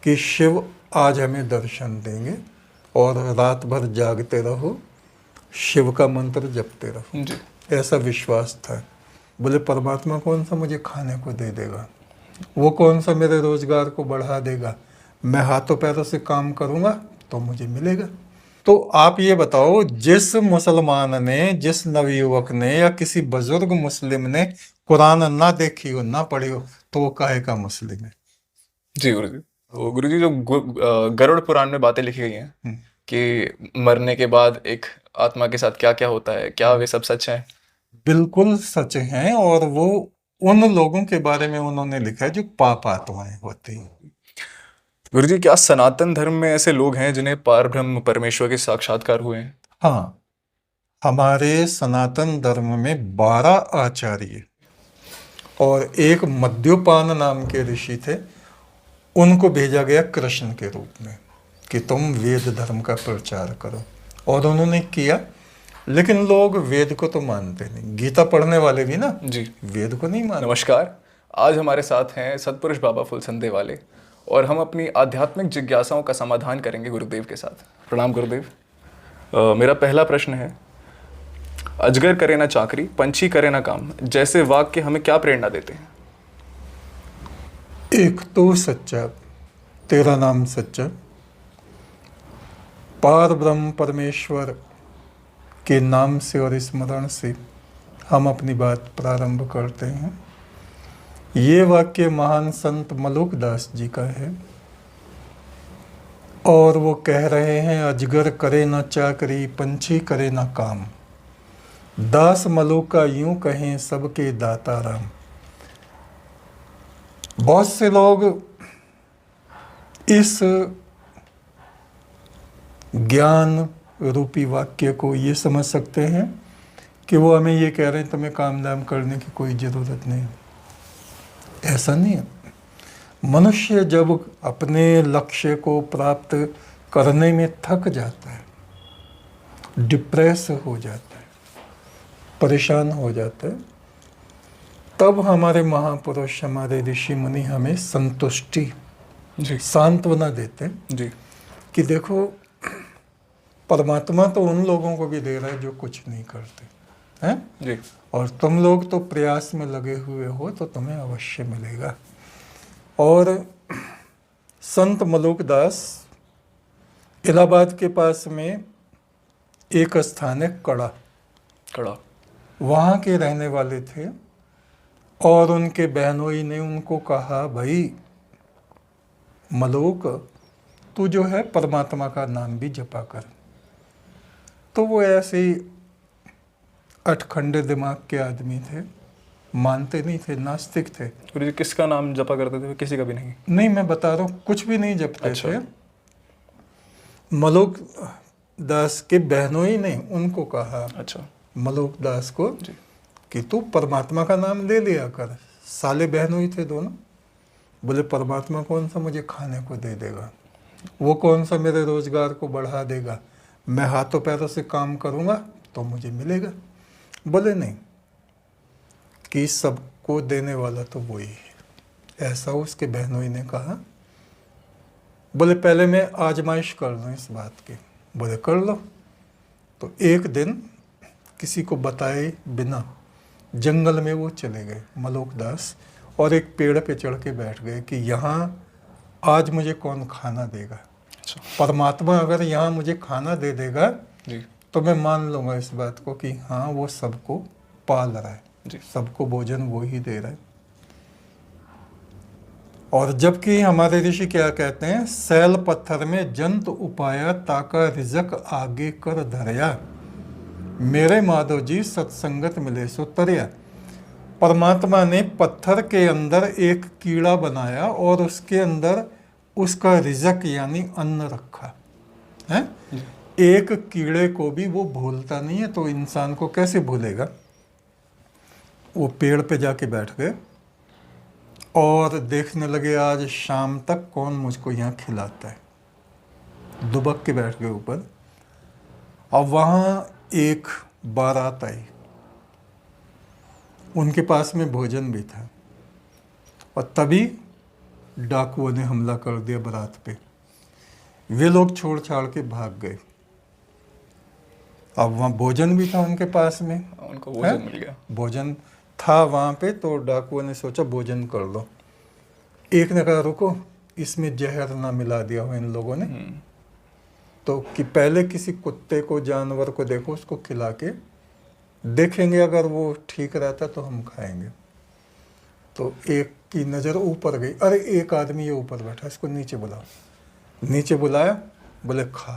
कि शिव आज हमें दर्शन देंगे और रात भर जागते रहो, शिव का मंत्र जपते रहो। जी। ऐसा विश्वास था। बोले परमात्मा कौन सा मुझे खाने को दे देगा, वो कौन सा मेरे रोजगार को बढ़ा देगा, मैं हाथों पैरों से काम करूंगा तो मुझे मिलेगा। तो आप ये बताओ, जिस मुसलमान ने, जिस नवयुवक ने या किसी बुजुर्ग मुस्लिम ने कुरान ना देखी हो, ना पढ़ी हो, तो वो काहे का मुस्लिम है? जी गुरु जी। तो गुरु जी, जो गरुड़ पुराण में बातें लिखी गई हैं कि मरने के बाद एक आत्मा के साथ क्या क्या होता है, क्या वे सब सच है? बिल्कुल सच हैं, और वो उन लोगों के बारे में उन्होंने लिखा है जो पाप आत्माएं होती हैं। गुरु जी, क्या सनातन धर्म में ऐसे लोग हैं जिन्हें पार ब्रह्म परमेश्वर के साक्षात्कार हुए हैं? हाँ, हमारे सनातन धर्म में 12 आचार्य और एक मद्योपान नाम के ऋषि थे। उनको भेजा गया कृष्ण के रूप में कि तुम वेद धर्म का प्रचार करो, और उन्होंने किया। लेकिन लोग वेद को तो मानते नहीं। गीता पढ़ने वाले भी ना जी। वेद को नहीं मानते। नमस्कार। आज हमारे साथ हैं सतपुरुष बाबा फुलसंदे वाले, और हम अपनी आध्यात्मिक जिज्ञासाओं का समाधान करेंगे गुरुदेव के साथ। प्रणाम गुरुदेव। मेरा पहला प्रश्न है, अजगर करे ना चाकरी, पंछी करे ना काम, जैसे वाक्य हमें क्या प्रेरणा देते हैं? एक तो सच्चा, तेरा नाम सच्चा, पार ब्रह्म परमेश्वर के नाम से और स्मरण से हम अपनी बात प्रारंभ करते हैं। ये वाक्य महान संत मलुक दास जी का है, और वो कह रहे हैं, अजगर करे ना चाकरी, पंछी करे ना काम, दास मलुक का यूं कहें सबके दाता राम। बहुत से लोग इस ज्ञान रूपी वाक्य को ये समझ सकते हैं कि वो हमें ये कह रहे हैं तुम्हें काम दाम करने की कोई ज़रूरत नहीं। ऐसा नहीं है। मनुष्य जब अपने लक्ष्य को प्राप्त करने में थक जाता है, डिप्रेस हो जाता है, परेशान हो जाता है, तब हमारे महापुरुष, हमारे ऋषि मुनि हमें संतुष्टि, जी सांत्वना देते हैं जी कि देखो, परमात्मा तो उन लोगों को भी दे रहा है जो कुछ नहीं करते हैं, जी और तुम लोग तो प्रयास में लगे हुए हो तो तुम्हें अवश्य मिलेगा। और संत मलुक दास, इलाहाबाद के पास में एक स्थान है कड़ा, कड़ा। वहाँ के रहने वाले थे, और उनके बहनोई ने उनको कहा, भाई मलुक, तू जो है परमात्मा का नाम भी जपा कर। तो वो ऐसे ही अठखंडे दिमाग के आदमी थे, मानते नहीं थे, नास्तिक थे। गुरु जी, किसका नाम जपा करते थे? किसी का भी नहीं? नहीं, मैं बता रहा हूँ, कुछ भी नहीं जपते अच्छा। थे। मलुक दास के बहनोई ने उनको कहा, अच्छा। मलुक दास को, जी कि तू परमात्मा का नाम ले लिया कर। साले बहनोई थे दोनों। बोले परमात्मा कौन सा मुझे खाने को दे देगा, वो कौन सा मेरे रोजगार को बढ़ा देगा, मैं हाथों पैरों से काम करूँगा तो मुझे मिलेगा। बोले नहीं, कि सबको देने वाला तो वही है। ऐसा उसके बहनोई ने कहा। बोले पहले मैं आजमाइश कर लूँ इस बात की। बोले कर लो। तो एक दिन किसी को बताए बिना जंगल में वो चले गए मलुक दास, और एक पेड़ पे चढ़ के बैठ गए कि यहाँ आज मुझे कौन खाना देगा। अच्छा। परमात्मा अगर यहाँ मुझे खाना दे देगा जी तो मैं मान लूँगा इस बात को कि हाँ, वो सबको पाल रहा है, जी सबको भोजन वो ही दे रहा है। और जबकि हमारे ऋषि क्या कहते हैं, सैल पत्थर में जंत उपाया, ताका रिजक आगे कर धरया, मेरे माधव जी सत्संगत मिले सो तरया। परमात्मा ने पत्थर के अंदर एक कीड़ा बनाया और उसके अंदर उसका रिजक यानी अन्न रखा है। एक कीड़े को भी वो भूलता नहीं है, तो इंसान को कैसे भूलेगा। वो पेड़ पे जाके बैठ गए और देखने लगे आज शाम तक कौन मुझको यहाँ खिलाता है। दुबक के बैठ गए ऊपर। अब वहाँ एक बारात आई, उनके पास में भोजन भी था, और तभी डाकुओं ने हमला कर दिया बारात पे। वे लोग छोड़ छाड़ के भाग गए। अब वहाँ भोजन भी था उनके पास में, उनको है? भोजन मिल गया। भोजन था वहाँ पे, तो डाकुओं ने सोचा भोजन कर लो। एक ने कहा रुको, इसमें जहर ना मिला दिया हो इन लोगों ने, तो कि पहले किसी कुत्ते को, जानवर को देखो, उसको खिला के देखेंगे, अगर वो ठीक रहता तो हम खाएंगे। तो एक की नज़र ऊपर गई, अरे एक आदमी ये ऊपर बैठा, इसको नीचे बुलाओ। नीचे बुलाया, बोले खा।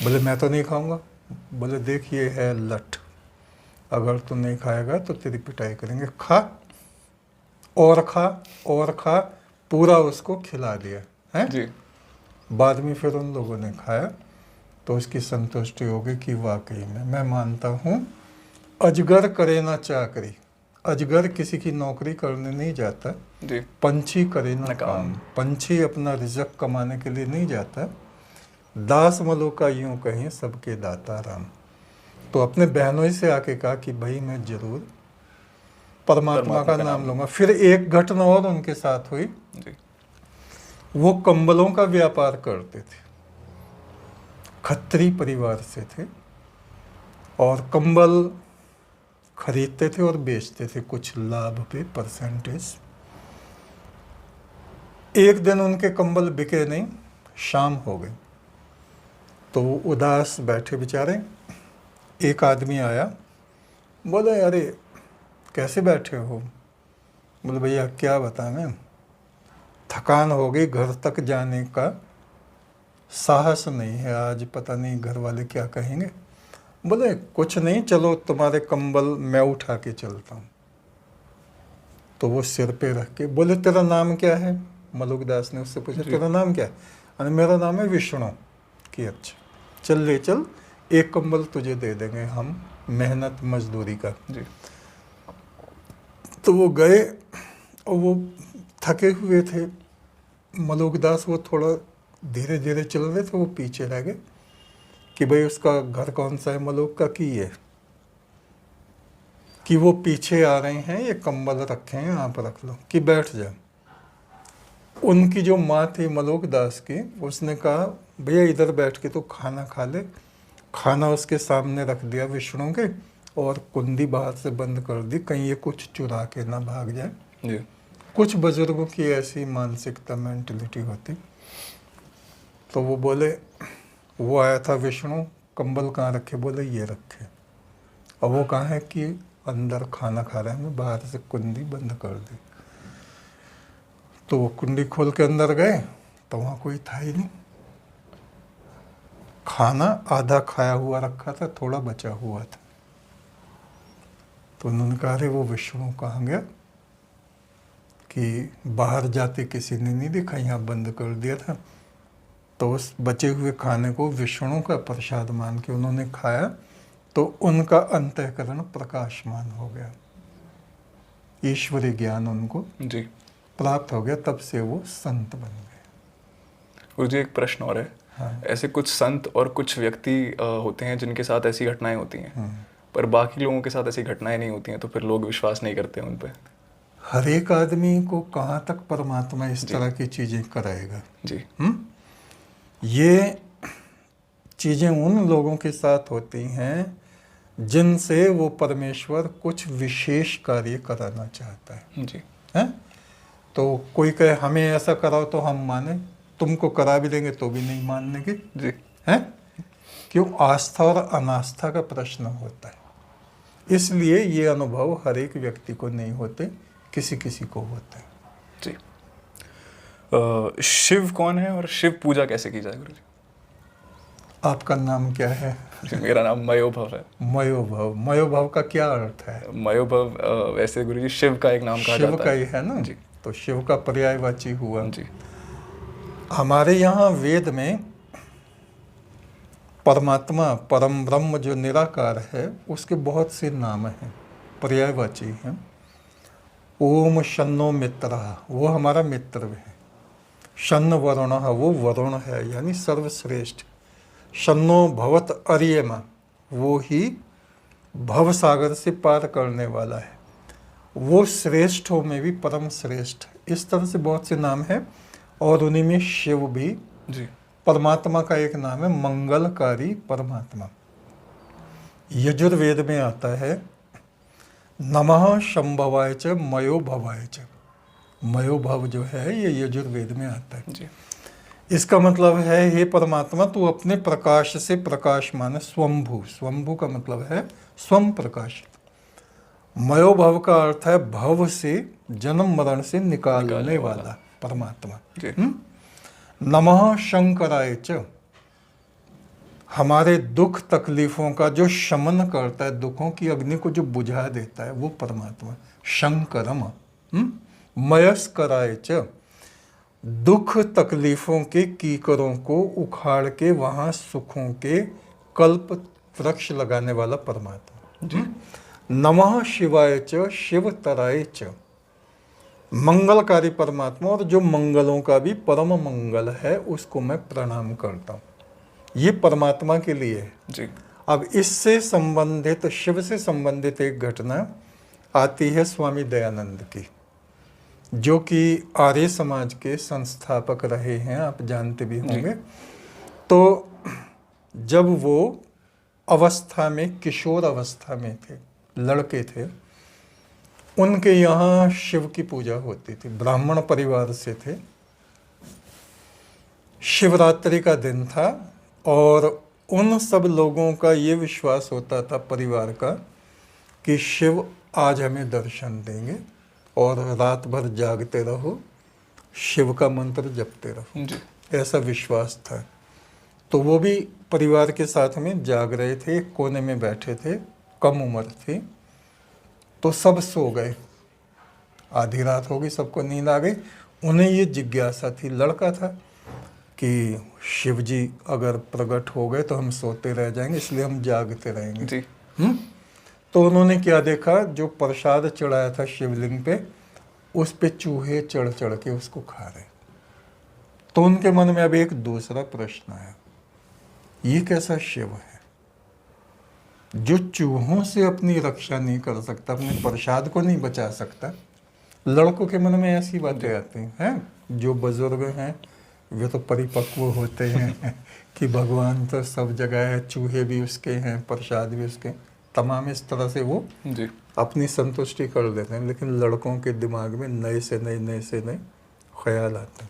बोले मैं तो नहीं खाऊंगा। बोले देख ये है लठ, अगर तू नहीं खाएगा तो तेरी पिटाई करेंगे, खा और खा और खा। पूरा उसको खिला दिया है जी। बाद में फिर उन लोगों ने खाया तो उसकी संतुष्टि हो गई कि वाकई में मैं मानता हूँ अजगर करे ना चाकरी। अजगर किसी की नौकरी करने नहीं जाता, जी। पंछी करे ना काम। पंछी अपना रिजक कमाने के लिए नहीं जाता। दास मलोका यूं कहें सबके दाता राम। तो अपने बहनों से आके कहा कि भाई मैं जरूर परमात्मा का नाम लूंगा। फिर एक घटना और उनके साथ हुई। जी। वो कंबलों का व्यापार करते थे, खत्री परिवार से थे, और कंबल खरीदते थे और बेचते थे कुछ लाभ पे, परसेंटेज। एक दिन उनके कंबल बिके नहीं, शाम हो गई, तो उदास बैठे बेचारे। एक आदमी आया, बोले अरे कैसे बैठे हो? बोले भैया क्या बताएं, थकान हो गई, घर तक जाने का साहस नहीं है, आज पता नहीं घर वाले क्या कहेंगे। बोले कुछ नहीं, चलो तुम्हारे कंबल मैं उठा के चलता हूँ। तो वो सिर पे रख के बोले तेरा नाम क्या है? मलुकदास ने उससे पूछा तेरा नाम क्या है? अरे मेरा नाम है विष्णु। कि अच्छा चल ले चल, एक कंबल तुझे दे देंगे हम, मेहनत मजदूरी का। जी। तो वो गए और वो थके हुए थे। मलुकदास वो थोड़ा धीरे धीरे चल रहे थे, वो पीछे रह गए कि भाई उसका घर कौन सा है मलुक का, कि ये कि वो पीछे आ रहे हैं, ये कंबल रखे हैं यहाँ पर रख लो, कि बैठ जा। उनकी जो माँ थी मलुकदास की, उसने कहा भैया इधर बैठ के तो खाना खा ले। खाना उसके सामने रख दिया विष्णु के, और कुंडी बाहर से बंद कर दी, कहीं ये कुछ चुरा के ना भाग जाए। जी। कुछ बुजुर्गों की ऐसी मानसिकता, मेंटलिटी होती। तो वो बोले, वो आया था विष्णु, कंबल कहाँ रखे? बोले ये रखे। और वो कहाँ है? कि अंदर खाना खा रहे हैं, बाहर से कुंडी बंद कर दी। तो वो कुंडी खोल के अंदर गए तो वहाँ कोई था ही नहीं। खाना आधा खाया हुआ रखा था, थोड़ा बचा हुआ था। तो उन्होंने कहा अरे वो विष्णु कहाँ गया? कि बाहर जाते किसी ने नहीं देखा, यहाँ बंद कर दिया था। तो उस बचे हुए खाने को विष्णु का प्रसाद मान के उन्होंने खाया, तो उनका अंतःकरण प्रकाशमान हो गया, ईश्वरीय ज्ञान उनको जी। प्राप्त हो गया। तब से वो संत बन गए। गुरुजी एक प्रश्न और है। हाँ। ऐसे कुछ संत और कुछ व्यक्ति होते हैं जिनके साथ ऐसी घटनाएं होती हैं, पर बाकी लोगों के साथ ऐसी घटनाएं नहीं होती हैं, तो फिर लोग विश्वास नहीं करते उन पर। हर एक आदमी को कहाँ तक परमात्मा इस तरह की चीज़ें कराएगा? जी। ये चीज़ें उन लोगों के साथ होती हैं जिनसे वो परमेश्वर कुछ विशेष कार्य कराना चाहता है। जी। हैं? तो कोई कहे हमें ऐसा कराओ तो हम माने, तुमको करा भी देंगे तो भी नहीं मानने के। जी। हैं? क्यों? आस्था और अनास्था का प्रश्न होता है। इसलिए ये अनुभव हर एक व्यक्ति को नहीं होते, किसी किसी को होता है। जी। शिव कौन है और शिव पूजा कैसे की जाए गुरुजी? आपका नाम क्या है? जी, मेरा नाम मयोभव है। मयोभव। मयोभव का क्या अर्थ है? मयोभव वैसे गुरुजी शिव का एक नाम कहा शिव जाता का है। ही है ना? जी। तो शिव का पर्यायवाची हुआ। जी। हमारे यहाँ वेद में परमात्मा, परम ब्रह्म जो निराकार है, उसके बहुत से नाम हैं, पर्यायवाची हैं। ओम शन्नो मित्रः, वो हमारा मित्र है। शन्न वरुणः, वो वरुण है, यानी सर्वश्रेष्ठ। शन्नो भवत अर्यमा, वो ही भव सागर से पार करने वाला है। वो श्रेष्ठों में भी परम श्रेष्ठ इस तरह से बहुत से नाम हैं और उन्हीं में शिव भी जी परमात्मा का एक नाम है, मंगलकारी परमात्मा। यजुर्वेद में आता है नमः शंभवाय च मयो भवाय च। मयो भव जो है ये यजुर्वेद में आता है। जी इसका मतलब है हे परमात्मा तू अपने प्रकाश से प्रकाशमान है, स्वंभू। स्वंभू का मतलब है स्वयं प्रकाशित। मयो भव का अर्थ है भव से, जन्म मरण से निकालने वाला परमात्मा। जी नमः शंकराय च, हमारे दुख तकलीफों का जो शमन करता है, दुखों की अग्नि को जो बुझा देता है वो परमात्मा शंकरम। मयस्कराय च, दुख तकलीफों के कीकरों को उखाड़ के वहाँ सुखों के कल्प वृक्ष लगाने वाला परमात्मा। नमः शिवाय च शिवतराय च, मंगलकारी परमात्मा और जो मंगलों का भी परम मंगल है उसको मैं प्रणाम करता हूँ। ये परमात्मा के लिए है। जी अब इससे संबंधित, शिव से संबंधित एक घटना आती है स्वामी दयानंद की, जो कि आर्य समाज के संस्थापक रहे हैं, आप जानते भी होंगे। तो जब वो अवस्था में, किशोर अवस्था में थे, लड़के थे, उनके यहाँ शिव की पूजा होती थी। ब्राह्मण परिवार से थे। शिवरात्रि का दिन था और उन सब लोगों का ये विश्वास होता था परिवार का कि शिव आज हमें दर्शन देंगे और रात भर जागते रहो, शिव का मंत्र जपते रहो। जी ऐसा विश्वास था। तो वो भी परिवार के साथ में जाग रहे थे, एक कोने में बैठे थे, कम उम्र थी। तो सब सो गए, आधी रात हो गई, सबको नींद आ गई। उन्हें ये जिज्ञासा थी, लड़का था, कि शिव जी अगर प्रकट हो गए तो हम सोते रह जाएंगे, इसलिए हम जागते रहेंगे। जी तो उन्होंने क्या देखा, जो प्रसाद चढ़ाया था शिवलिंग पे, उस पे चूहे चढ़ चढ़ के उसको खा रहे। तो उनके मन में अब एक दूसरा प्रश्न आया, ये कैसा शिव है जो चूहों से अपनी रक्षा नहीं कर सकता, अपने प्रसाद को नहीं बचा सकता। लड़कों के मन में ऐसी बातें आती हैं। जो बुजुर्ग हैं वे तो परिपक्व होते हैं कि भगवान तो सब जगह है, चूहे भी उसके हैं, प्रसाद भी उसके, तमाम इस तरह से वो जी अपनी संतुष्टि कर देते हैं। लेकिन लड़कों के दिमाग में नए से नए ख्याल आते हैं।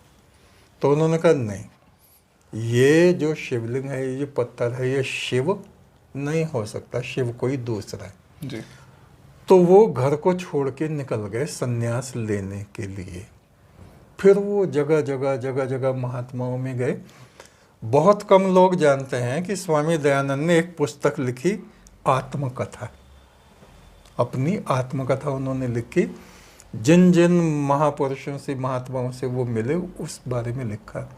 तो उन्होंने कहा नहीं, ये जो शिवलिंग है, ये पत्थर है, ये शिव नहीं हो सकता, शिव कोई दूसरा है। जी तो वो घर को छोड़ के निकल गए संन्यास लेने के लिए। फिर वो जगह जगह महात्माओं में गए। बहुत कम लोग जानते हैं कि स्वामी दयानंद ने एक पुस्तक लिखी, आत्मकथा। अपनी आत्मकथा उन्होंने लिखी, जिन जिन महापुरुषों से, महात्माओं से वो मिले उस बारे में लिखा।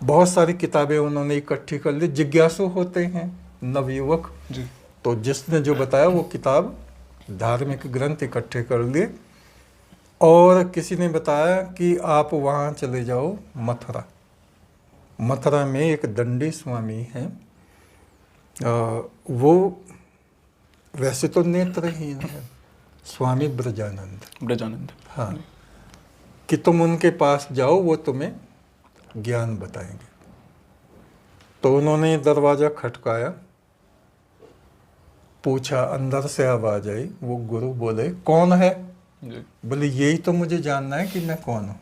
बहुत सारी किताबें उन्होंने इकट्ठी कर ली। जिज्ञासु होते हैं नवयुवक, जी तो जिसने जो बताया वो किताब, धार्मिक ग्रंथ इकट्ठे कर लिए। और किसी ने बताया कि आप वहाँ चले जाओ मथुरा। मथुरा में एक दंडी स्वामी हैं, वो वैसे तो नेत्रहीन है, स्वामी ब्रजानंद। हाँ, कि तुम उनके पास जाओ, वो तुम्हें ज्ञान बताएंगे। तो उन्होंने दरवाज़ा खटकाया, पूछा, अंदर से आवाज़ आई। वो गुरु बोले, कौन है? जी बोले, यही तो मुझे जानना है कि मैं कौन हूँ।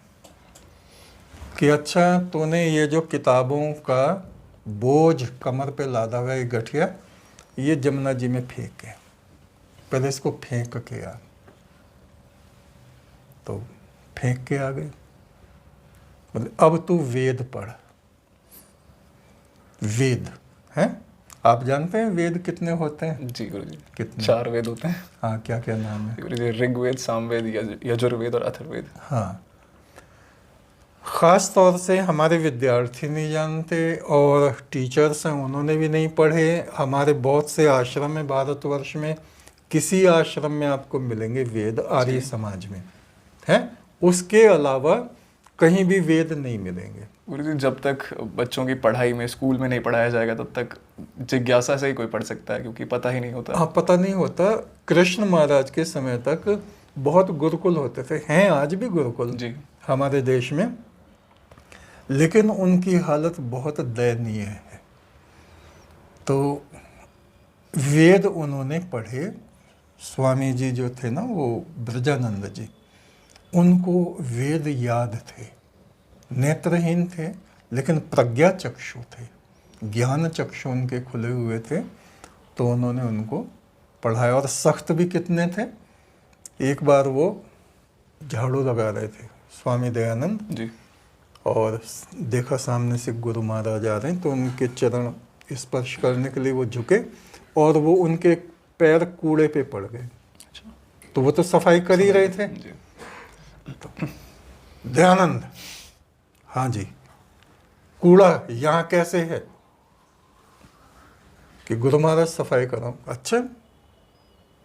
कि अच्छा, तूने ये जो किताबों का बोझ कमर पे लादा हुआ है, गठिया, ये जमुना जी में फेंक है, पहले इसको फेंक के आ। तो फेंक के आ गए। बोले, अब तू वेद पढ़। वेद हैं, आप जानते हैं वेद कितने होते हैं? जी गुरु जी, कितने? 4 वेद होते हैं। हाँ, क्या क्या नाम है? गुरु जी, ऋग्वेद, सामवेद, यजुर्वेद और अथर्ववेद। हाँ, ख़ास तौर से हमारे विद्यार्थी नहीं जानते और टीचर्स हैं उन्होंने भी नहीं पढ़े। हमारे बहुत से आश्रम में, भारतवर्ष में किसी आश्रम में आपको मिलेंगे वेद, आर्य समाज में है, उसके अलावा कहीं भी वेद नहीं मिलेंगे। गुरु जी, जब तक बच्चों की पढ़ाई में, स्कूल में नहीं पढ़ाया जाएगा तब तक जिज्ञासा से ही कोई पढ़ सकता है, क्योंकि पता ही नहीं होता। हाँ, पता नहीं होता। कृष्ण महाराज के समय तक बहुत गुरुकुल होते थे, हैं आज भी गुरुकुल जी हमारे देश में, लेकिन उनकी हालत बहुत दयनीय है। तो वेद उन्होंने पढ़े, स्वामी जी जो थे ना वो ब्रजानंद जी, उनको वेद याद थे, नेत्रहीन थे लेकिन प्रज्ञा चक्षु थे, ज्ञान चक्षु उनके खुले हुए थे। तो उन्होंने उनको पढ़ाया, और सख्त भी कितने थे। एक बार वो झाड़ू लगा रहे थे स्वामी दयानंद, जी और देखा सामने से गुरु महाराज आ रहे हैं, तो उनके चरण स्पर्श करने के लिए वो झुके और वो उनके पैर कूड़े पे पड़ गए। अच्छा तो वो तो सफाई कर ही रहे थे। जी दयानंद, हाँ जी, कूड़ा यहाँ कैसे है? कि गुरु महाराज सफाई करो। अच्छा,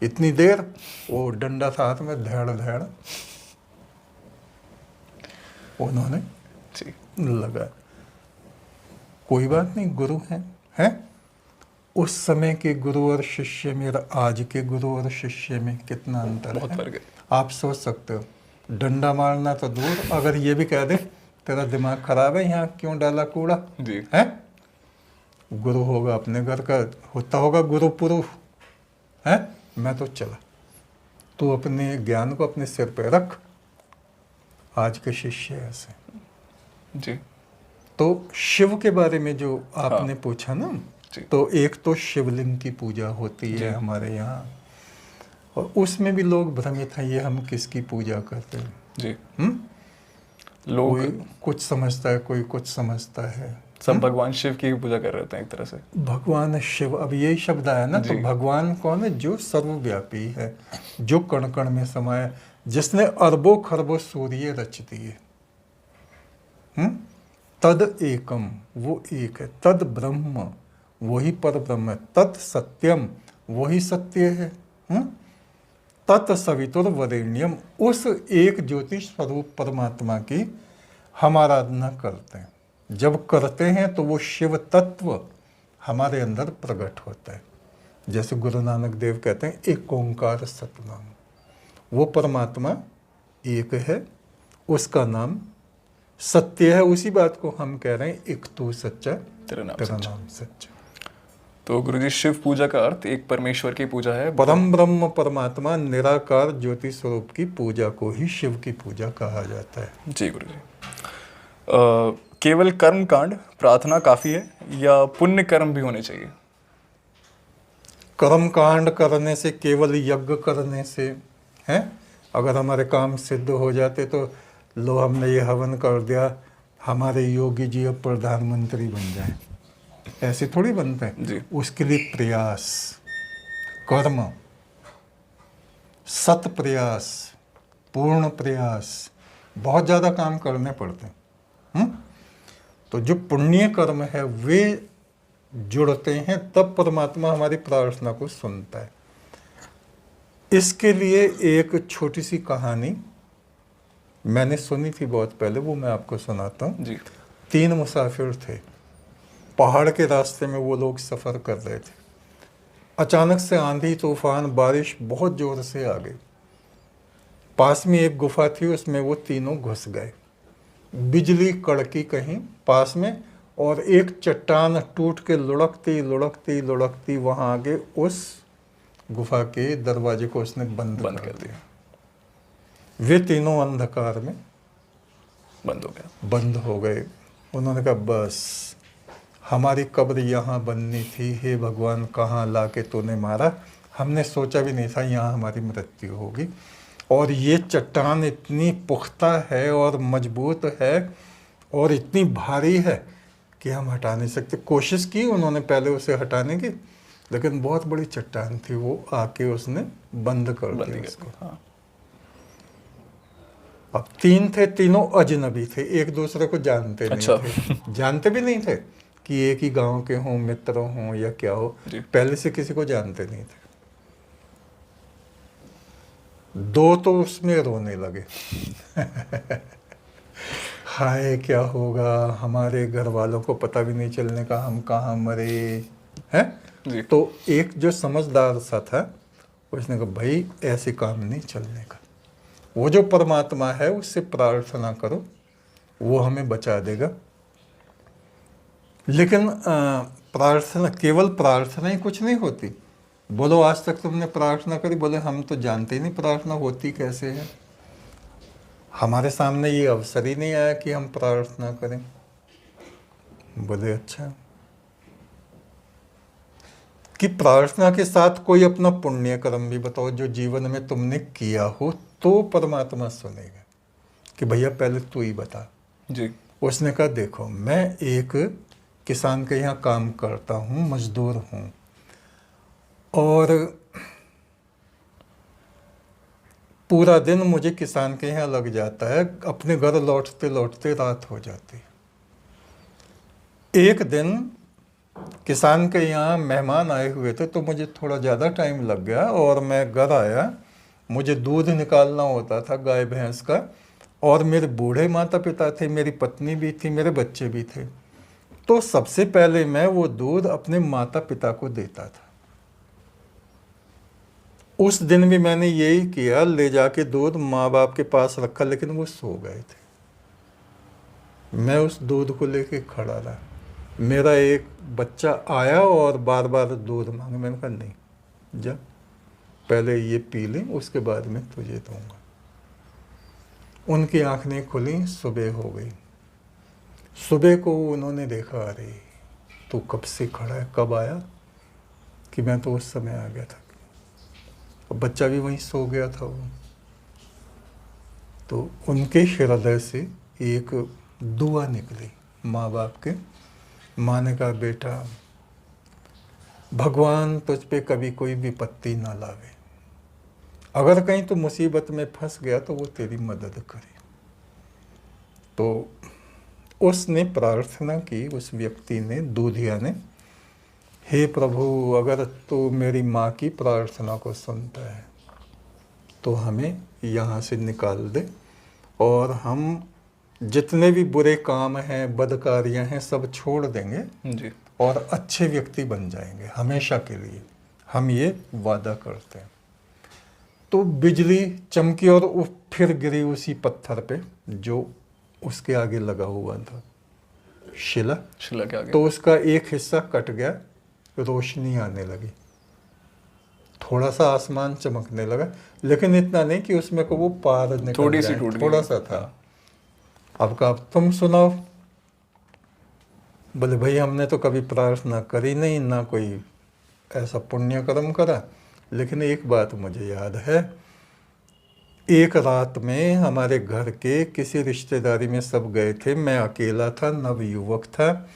इतनी देर? वो डंडा था हाथ में, धैड़ धैड़ उन्होंने जी लगा। कोई बात नहीं, गुरु हैं। उस समय के गुरु और शिष्य में और आज के गुरु और शिष्य में कितना अंतर बहुत है, फर्क है। आप सोच सकते हो। डंडा मारना तो दूर, अगर ये भी कह दे तेरा दिमाग खराब है, यहाँ क्यों डाला कूड़ा, जी है? गुरु होगा अपने घर का, होता होगा गुरु पुरुष, है? मैं तो चला, तू अपने ज्ञान को अपने सिर पे रख। आज के शिष्य ऐसे। जी तो शिव के बारे में जो आपने पूछा ना, जी तो एक तो शिवलिंग की पूजा होती जी। है हमारे यहाँ, और उसमें भी लोग भ्रमित हैं, ये हम किसकी पूजा करते हैं। जी हम्म? लोग कोई कुछ समझता है, कोई कुछ समझता है। सब भगवान शिव की पूजा कर रहे होते हैं एक तरह से। भगवान शिव, अब यही शब्द आया ना, तो जी। भगवान कौन है? जो सर्वव्यापी है, जो कण कण में समाया, जिसने अरबों खरबों सूर्य रच दिए। तद एकम, वो एक है। तद ब्रह्म, वही पर ब्रह्म है। तत् सत्यम, वही सत्य है। तत् सवितुर वरेण्यम, उस एक ज्योति स्वरूप परमात्मा की हम आराधना करते हैं। जब करते हैं तो वो शिव तत्व हमारे अंदर प्रकट होता है। जैसे गुरु नानक देव कहते हैं, एक ओंकार सतनाम, वो परमात्मा एक है, उसका नाम सत्य है। उसी बात को हम कह रहे हैं, एक तू सच्चा, तेरा नाम तेरा सच्चा। नाम सच्चा। तो गुरुजी, शिव पूजा का अर्थ एक परमेश्वर की पूजा है। परम ब्रह्म परमात्मा निराकार ज्योति स्वरूप की पूजा को ही शिव की पूजा कहा जाता है। जी गुरुजी। केवल कर्म कांड प्रार्थना काफी है या पुण्य कर्म भी होने चाहिए? कर्म कांड करने से, केवल यज्ञ करने से, हैं, अगर हमारे काम सिद्ध हो जाते तो लो हमने ये हवन कर दिया, हमारे योगी जी अब प्रधानमंत्री बन जाए, ऐसे थोड़ी बनते हैं। जी। उसके लिए प्रयास, कर्म, सत प्रयास, पूर्ण प्रयास, बहुत ज़्यादा काम करने पड़ते हैं। तो जो पुण्य कर्म है वे जुड़ते हैं, तब परमात्मा हमारी प्रार्थना को सुनता है। इसके लिए एक छोटी सी कहानी मैंने सुनी थी बहुत पहले, वो मैं आपको सुनाता हूँ। जी 3 मुसाफिर थे, पहाड़ के रास्ते में वो लोग सफ़र कर रहे थे। अचानक से आंधी तूफान बारिश बहुत ज़ोर से आ गई। पास में एक गुफा थी, उसमें वो तीनों घुस गए। बिजली कड़की कहीं पास में, और एक चट्टान टूट के लुढ़कती लुढ़कती लुढ़कती वहाँ आगे उस गुफा के दरवाजे को उसने बंद कर दिया। वे तीनों अंधकार में बंद हो गया। बंद हो गए। उन्होंने कहा बस हमारी कब्र यहाँ बननी थी, हे भगवान कहाँ ला के तूने मारा, हमने सोचा भी नहीं था यहाँ हमारी मृत्यु होगी। और ये चट्टान इतनी पुख्ता है और मजबूत है और इतनी भारी है कि हम हटा नहीं सकते। कोशिश की उन्होंने पहले उसे हटाने की, लेकिन बहुत बड़ी चट्टान थी, वो आके उसने बंद कर दिया उसको। हाँ। अब 3 थे, तीनों अजनबी थे, एक दूसरे को जानते नहीं अच्छा। थे, जानते भी नहीं थे कि एक ही गांव के हों, मित्र हों या क्या हो, जी। पहले से किसी को जानते नहीं थे। 2 तो उसमें रोने लगे हाय क्या होगा, हमारे घर वालों को पता भी नहीं चलने का हम कहाँ मरे हैं। जी। तो एक जो समझदार सा था उसने कहा भाई ऐसे काम नहीं चलने का, वो जो परमात्मा है उससे प्रार्थना करो, वो हमें बचा देगा। लेकिन प्रार्थना, केवल प्रार्थना ही कुछ नहीं होती। बोलो आज तक तुमने प्रार्थना करी? बोले हम तो जानते ही नहीं प्रार्थना होती कैसे है, हमारे सामने ये अवसर ही नहीं आया कि हम प्रार्थना करें। बोले अच्छा, कि प्रार्थना के साथ कोई अपना पुण्य कर्म भी बताओ जो जीवन में तुमने किया हो, तो परमात्मा सुनेगा कि भैया पहले तू ही बता। जी। उसने कहा देखो, मैं एक किसान के यहाँ काम करता हूँ, मजदूर हूँ, और पूरा दिन मुझे किसान के यहाँ लग जाता है, अपने घर लौटते लौटते रात हो जाती है। एक दिन किसान के यहाँ मेहमान आए हुए थे तो मुझे थोड़ा ज़्यादा टाइम लग गया, और मैं घर आया, मुझे दूध निकालना होता था गाय भैंस का, और मेरे बूढ़े माता पिता थे, मेरी पत्नी भी थी, मेरे बच्चे भी थे। तो सबसे पहले मैं वो दूध अपने माता पिता को देता था। उस दिन भी मैंने यही किया, ले जाके दूध माँ बाप के पास रखा, लेकिन वो सो गए थे। मैं उस दूध को लेके खड़ा रहा, मेरा एक बच्चा आया और बार बार दूध मांगे। मैंने कहा नहीं, जा पहले ये पी लें, उसके बाद में तुझे दूंगा। उनकी आंखें खुली, सुबह हो गई। सुबह को उन्होंने देखा, अरे तू कब से खड़ा है, कब आया? कि मैं तो उस समय आ गया था। और बच्चा भी वहीं सो गया था वो। तो उनके हृदय से एक दुआ निकली माँ बाप के। माँ ने कहा बेटा, भगवान तुझ पे कभी कोई विपत्ति ना लावे, अगर कहीं तो मुसीबत में फंस गया तो वो तेरी मदद करे। तो उसने प्रार्थना की, उस व्यक्ति ने, दूधिया ने, हे प्रभु अगर तू मेरी माँ की प्रार्थना को सुनता है तो हमें यहाँ से निकाल दे, और हम जितने भी बुरे काम हैं, बदकारियाँ हैं, सब छोड़ देंगे जी। और अच्छे व्यक्ति बन जाएंगे हमेशा के लिए, हम ये वादा करते हैं। तो बिजली चमकी और वो फिर गिरी उसी पत्थर पे जो उसके आगे लगा हुआ था, शिला के आगे। तो उसका एक हिस्सा कट गया, रोशनी आने लगी, थोड़ा सा आसमान चमकने लगा, लेकिन इतना नहीं कि उसमें को वो पार निकल थोड़ी सी जाए, टूट गई। थोड़ा सा था। अब कहा तुम सुनाओ। बोले भाई हमने तो कभी प्रार्थना करी नहीं, ना कोई ऐसा पुण्य कर्म करा, लेकिन एक बात मुझे याद है, एक रात में हमारे घर के किसी रिश्तेदारी में सब गए थे, मैं अकेला था, नवयुवक था,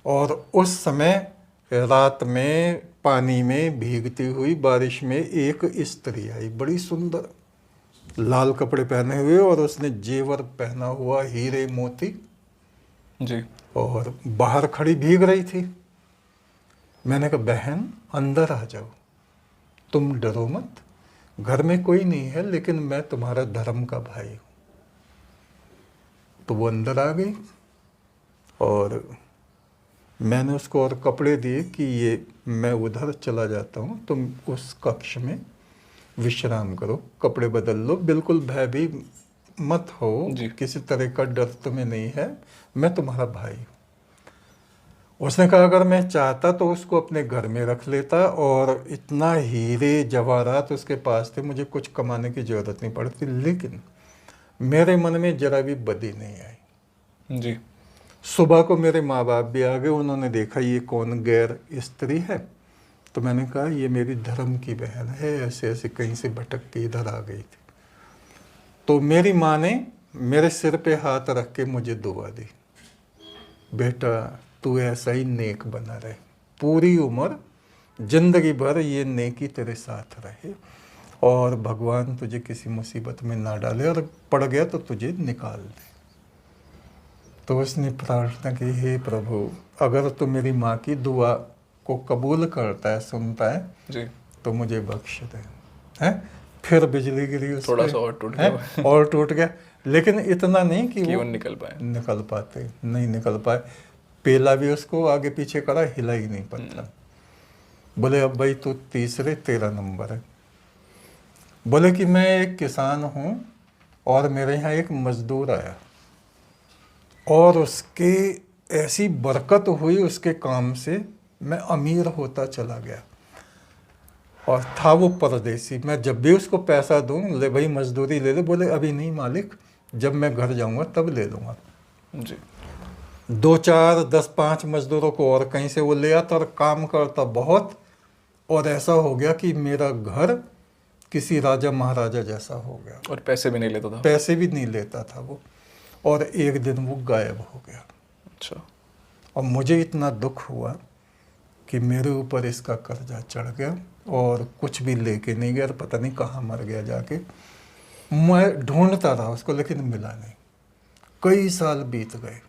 और उस समय रात में पानी में भीगती हुई बारिश में एक स्त्री आई, बड़ी सुंदर, लाल कपड़े पहने हुए, और उसने जेवर पहना हुआ, हीरे मोती जी। और बाहर खड़ी भीग रही थी। मैंने कहा बहन अंदर आ जाओ, तुम डरो मत, घर में कोई नहीं है, लेकिन मैं तुम्हारा धर्म का भाई हूँ। तो वो अंदर आ गई, और मैंने उसको और कपड़े दिए कि ये मैं उधर चला जाता हूँ, तुम उस कक्ष में विश्राम करो, कपड़े बदल लो, बिल्कुल भय भी मत हो, किसी तरह का डर तुम्हें नहीं है, मैं तुम्हारा भाई हूँ। उसने कहा अगर मैं चाहता तो उसको अपने घर में रख लेता, और इतना हीरे जवाहरात उसके पास थे, मुझे कुछ कमाने की जरूरत नहीं पड़ती, लेकिन मेरे मन में जरा भी बदी नहीं आई। जी। सुबह को मेरे माँ बाप भी आ गए, उन्होंने देखा ये कौन गैर स्त्री है, तो मैंने कहा ये मेरी धर्म की बहन है, ऐसे ऐसे कहीं से भटक के इधर आ गई थी। तो मेरी माँ ने मेरे सिर पे हाथ रख के मुझे दुआ दी, बेटा तू ऐसा ही नेक बना रहे, पूरी उम्र जिंदगी भर ये नेकी तेरे साथ रहे, और भगवान तुझे किसी मुसीबत में ना डाले, और पड़ गया तो तुझे निकाल दे। तो उसने प्रार्थना की, हे प्रभु अगर तू मेरी माँ की दुआ को कबूल करता है, सुनता है जी, तो मुझे बख्श दे। हैं? फिर बिजली गिरी उस थोड़ा पे, सा और टूट गया, और टूट गया, लेकिन इतना नहीं कि वो निकल पाते, नहीं निकल पाए। पेला भी उसको आगे पीछे करा, हिला ही नहीं पत्ता। बोले अब भाई तू तीसरे 13 नंबर है। बोले कि मैं एक किसान हूँ, और मेरे यहाँ एक मजदूर आया और उसके ऐसी बरकत हुई उसके काम से, मैं अमीर होता चला गया। और था वो परदेसी। मैं जब भी उसको पैसा दूं, ले भाई मजदूरी ले ले, बोले अभी नहीं मालिक, जब मैं घर जाऊंगा तब ले लूँगा। जी। 2 4 10 5 मजदूरों को और कहीं से वो ले आता और काम करता बहुत, और ऐसा हो गया कि मेरा घर किसी राजा महाराजा जैसा हो गया। और पैसे भी नहीं लेता था? पैसे भी नहीं लेता था वो, और एक दिन वो गायब हो गया। अच्छा। और मुझे इतना दुख हुआ कि मेरे ऊपर इसका कर्जा चढ़ गया और कुछ भी लेके नहीं गया, पता नहीं कहाँ मर गया जाके। मैं ढूंढता रहा उसको लेकिन मिला नहीं। कई साल बीत गए,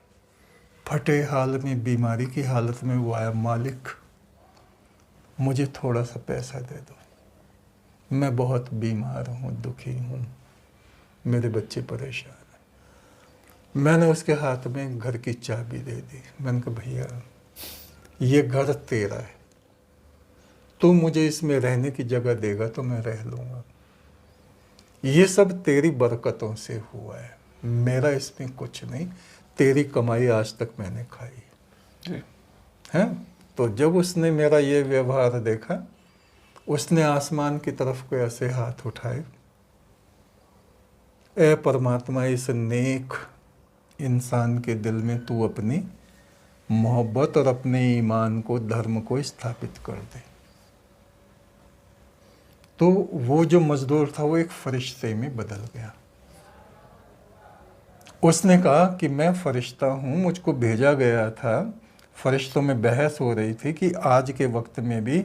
फटे हाल में, बीमारी की हालत में वो आया, मालिक मुझे थोड़ा सा पैसा दे दो, मैं बहुत बीमार हूँ, दुखी हूँ, मेरे बच्चे परेशान हैं। मैंने उसके हाथ में घर की चाबी दे दी। मैंने कहा भैया ये घर तेरा है, तू मुझे इसमें रहने की जगह देगा तो मैं रह लूँगा। ये सब तेरी बरकतों से हुआ है, मेरा इसमें कुछ नहीं, तेरी कमाई आज तक मैंने खाई जी। है। तो जब उसने मेरा ये व्यवहार देखा, उसने आसमान की तरफ को ऐसे हाथ उठाए, ए परमात्मा इस नेक इंसान के दिल में तू अपनी मोहब्बत और अपने ईमान को, धर्म को स्थापित कर दे। तो वो जो मजदूर था वो एक फरिश्ते में बदल गया। उसने कहा कि मैं फरिश्ता हूँ, मुझको भेजा गया था। फरिश्तों में बहस हो रही थी कि आज के वक्त में भी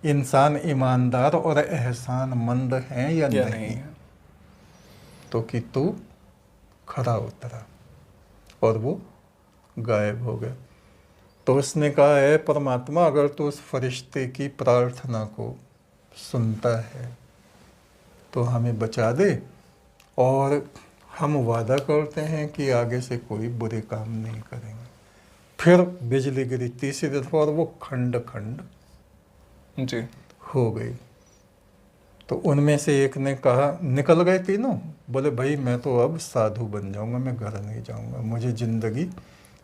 इंसान ईमानदार और एहसानमंद हैं या नहीं। तो कि तू खरा उतरा और वो गायब हो गया। तो उसने कहा है परमात्मा, अगर तू उस फरिश्ते की प्रार्थना को सुनता है तो हमें बचा दे, और हम वादा करते हैं कि आगे से कोई बुरे काम नहीं करेंगे। फिर बिजली गिरी तीसरी दफा और वो खंड खंड जी हो गई। तो उनमें से एक ने कहा, निकल गए तीनों, बोले भाई मैं तो अब साधु बन जाऊंगा, मैं घर नहीं जाऊंगा, मुझे जिंदगी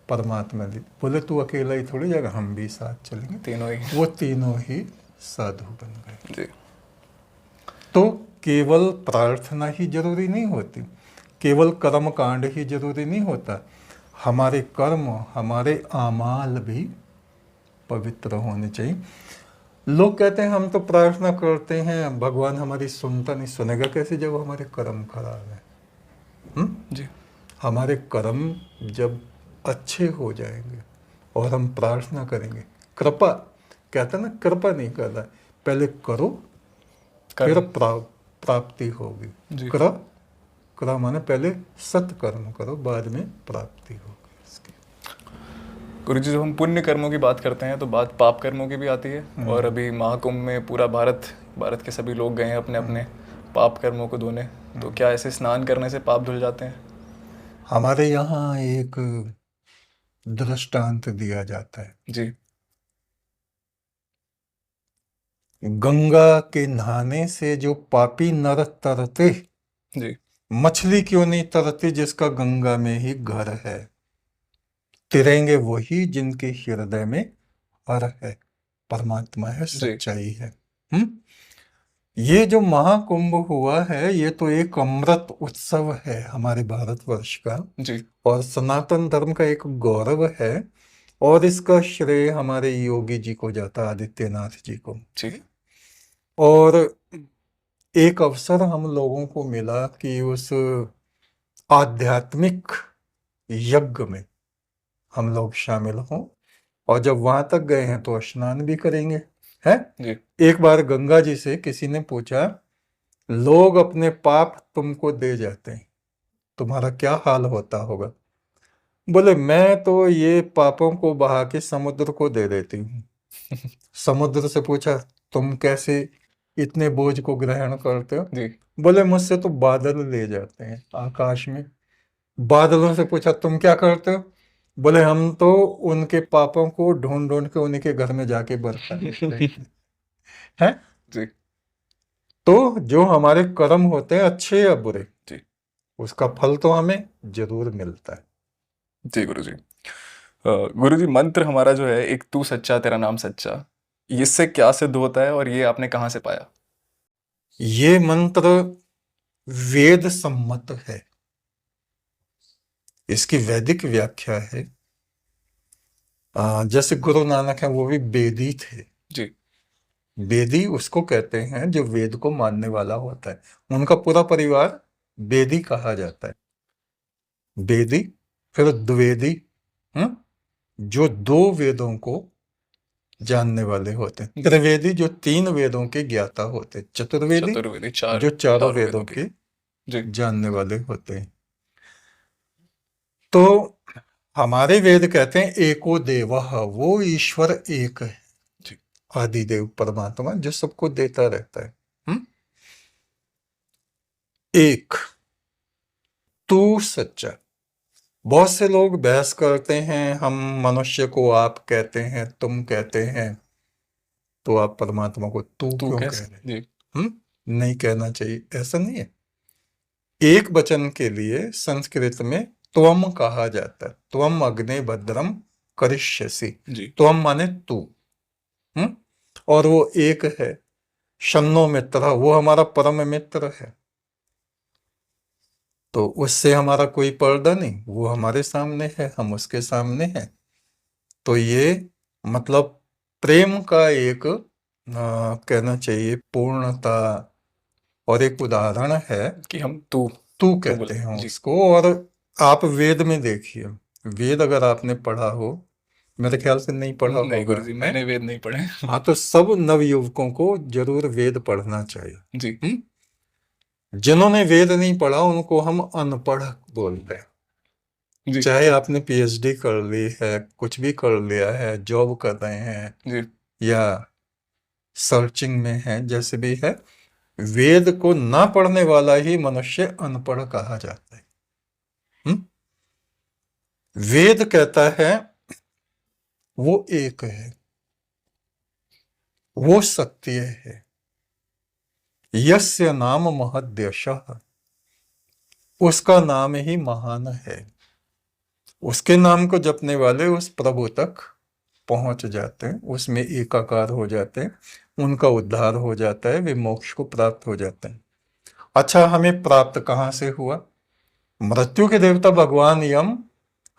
परमात्मा दी। बोले तू अकेला ही थोड़ी जाएगा, हम भी साथ चलेंगे। तीनों ही। वो तीनों ही साधु बन गए। जी। तो केवल प्रार्थना ही जरूरी नहीं होती, केवल कर्म कांड ही जरूरी नहीं होता, हमारे कर्म, हमारे आमाल भी पवित्र होने चाहिए। लोग कहते हैं हम तो प्रार्थना करते हैं, भगवान हमारी सुनता नहीं। सुनेगा कैसे जब हमारे कर्म खराब है। जी। हमारे कर्म जब अच्छे हो जाएंगे और हम प्रार्थना करेंगे, कृपा कहते हैं ना, कृपा नहीं करता, पहले करो फिर प्राप्ति होगी। जी। क्र माने पहले सत्कर्म करो, बाद में प्राप्ति होगी इसकी। गुरुजी, जब हम पुण्य कर्मों की बात करते हैं तो बात पाप कर्मों की भी आती है। और अभी महाकुंभ में पूरा भारत के सभी लोग गए हैं अपने अपने पाप कर्मों को धोने। तो क्या ऐसे स्नान करने से पाप धुल जाते हैं? हमारे यहाँ एक दृष्टांत दिया जाता है। जी। गंगा के नहाने से जो पापी नर तरते, जी। मछली क्यों नहीं तरती जिसका गंगा में ही घर है। तिरेंगे वही जिनके हृदय में हर है, परमात्मा है, सच्चाई है। ये जो महाकुंभ हुआ है ये तो एक अमृत उत्सव है हमारे भारतवर्ष का। जी। और सनातन धर्म का एक गौरव है, और इसका श्रेय हमारे योगी जी को जाता, आदित्यनाथ जी को। जी। और एक अवसर हम लोगों को मिला कि उस आध्यात्मिक यज्ञ में हम लोग शामिल हों, और जब वहां तक गए हैं तो स्नान भी करेंगे है। जी। एक बार गंगा जी से किसी ने पूछा, लोग अपने पाप तुमको दे जाते हैं, तुम्हारा क्या हाल होता होगा। बोले मैं तो ये पापों को बहा के समुद्र को दे देती हूँ। समुद्र से पूछा तुम कैसे इतने बोझ को ग्रहण करते हो। जी। बोले मुझसे तो बादल ले जाते हैं आकाश में। बादलों से पूछा तुम क्या करते हो। बोले हम तो उनके पापों को ढूंढ ढूंढ के उन्हीं के घर में जाके बरसा देते हैं। जी। तो जो हमारे कर्म होते हैं अच्छे या बुरे, जी। उसका फल तो हमें जरूर मिलता है। जी गुरु जी। गुरु जी, मंत्र हमारा जो है, एक तू सच्चा तेरा नाम सच्चा, इससे क्या सिद्ध होता है और ये आपने कहाँ से पाया? ये मंत्र वेद सम्मत है। इसकी वैदिक व्याख्या है। जैसे गुरु नानक है वो भी वेदी थे। जी वेदी उसको कहते हैं जो वेद को मानने वाला होता है। उनका पूरा परिवार वेदी कहा जाता है। वेदी, फिर द्विवेदी, हम्म, जो दो वेदों को जानने वाले होते हैं। त्रिवेदी जो तीन वेदों के ज्ञाता होते हैं। चतुर्वेदी चतुर्वेदी, जो चारों चारों वेदों के जी जानने वाले होते हैं। तो हमारे वेद कहते हैं एको देवः, वो ईश्वर एक है। जी आदिदेव परमात्मा जो सबको देता रहता है। एक, तू सच्चा। बहुत से लोग बहस करते हैं, हम मनुष्य को आप कहते हैं, तुम कहते हैं, तो आप परमात्मा को तू तू क्यों कह कैसे? रहे हैं? जी नहीं कहना चाहिए, ऐसा नहीं है। एक वचन के लिए संस्कृत में त्वम कहा जाता है। त्वम अग्ने भद्रम करिष्यसि। जी त्वम माने तू। हम्म और वो एक है। शन्नो मित्र, वो हमारा परम मित्र है। तो उससे हमारा कोई पर्दा नहीं, वो हमारे सामने है, हम उसके सामने हैं। तो ये मतलब प्रेम का एक कहना चाहिए पूर्णता और एक उदाहरण है। कि हम तू तू तू कहते बोले हैं जी। उसको। और आप वेद में देखिए, वेद अगर आपने पढ़ा हो, मेरे ख्याल से नहीं पढ़ा नहीं होगा गुरु जी, है। मैंने वेद नहीं पढ़े। हाँ, तो सब नवयुवकों को जरूर वेद पढ़ना चाहिए। जी जिन्होंने वेद नहीं पढ़ा उनको हम अनपढ़ बोलते हैं। जी चाहे आपने पीएचडी कर ली है, कुछ भी कर लिया है, जॉब कर रहे हैं जी या सर्चिंग में है, जैसे भी है, वेद को ना पढ़ने वाला ही मनुष्य अनपढ़ कहा जाता है। हम्म? वेद कहता है वो एक है, वो सत्य है। यस्य नाम महद्यशः, उसका नाम ही महान है। उसके नाम को जपने वाले उस प्रभु तक पहुंच जाते हैं, उसमें एकाकार हो जाते हैं, उनका उद्धार हो जाता है, वे मोक्ष को प्राप्त हो जाते हैं। अच्छा, हमें प्राप्त कहाँ से हुआ? मृत्यु के देवता भगवान यम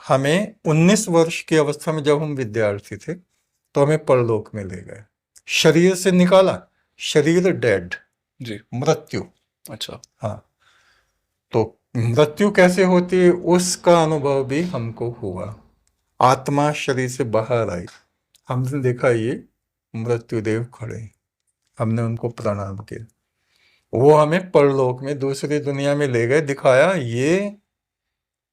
हमें 19 वर्ष की अवस्था में, जब हम विद्यार्थी थे, तो हमें परलोक में ले गए, शरीर से निकाला। शरीर डेड, जी मृत्यु। अच्छा हाँ, तो मृत्यु कैसे होती है उसका अनुभव भी हमको हुआ। आत्मा शरीर से बाहर आई, हमने देखा ये मृत्युदेव खड़े हैं, हमने उनको प्रणाम किया। वो हमें परलोक में दूसरी दुनिया में ले गए, दिखाया ये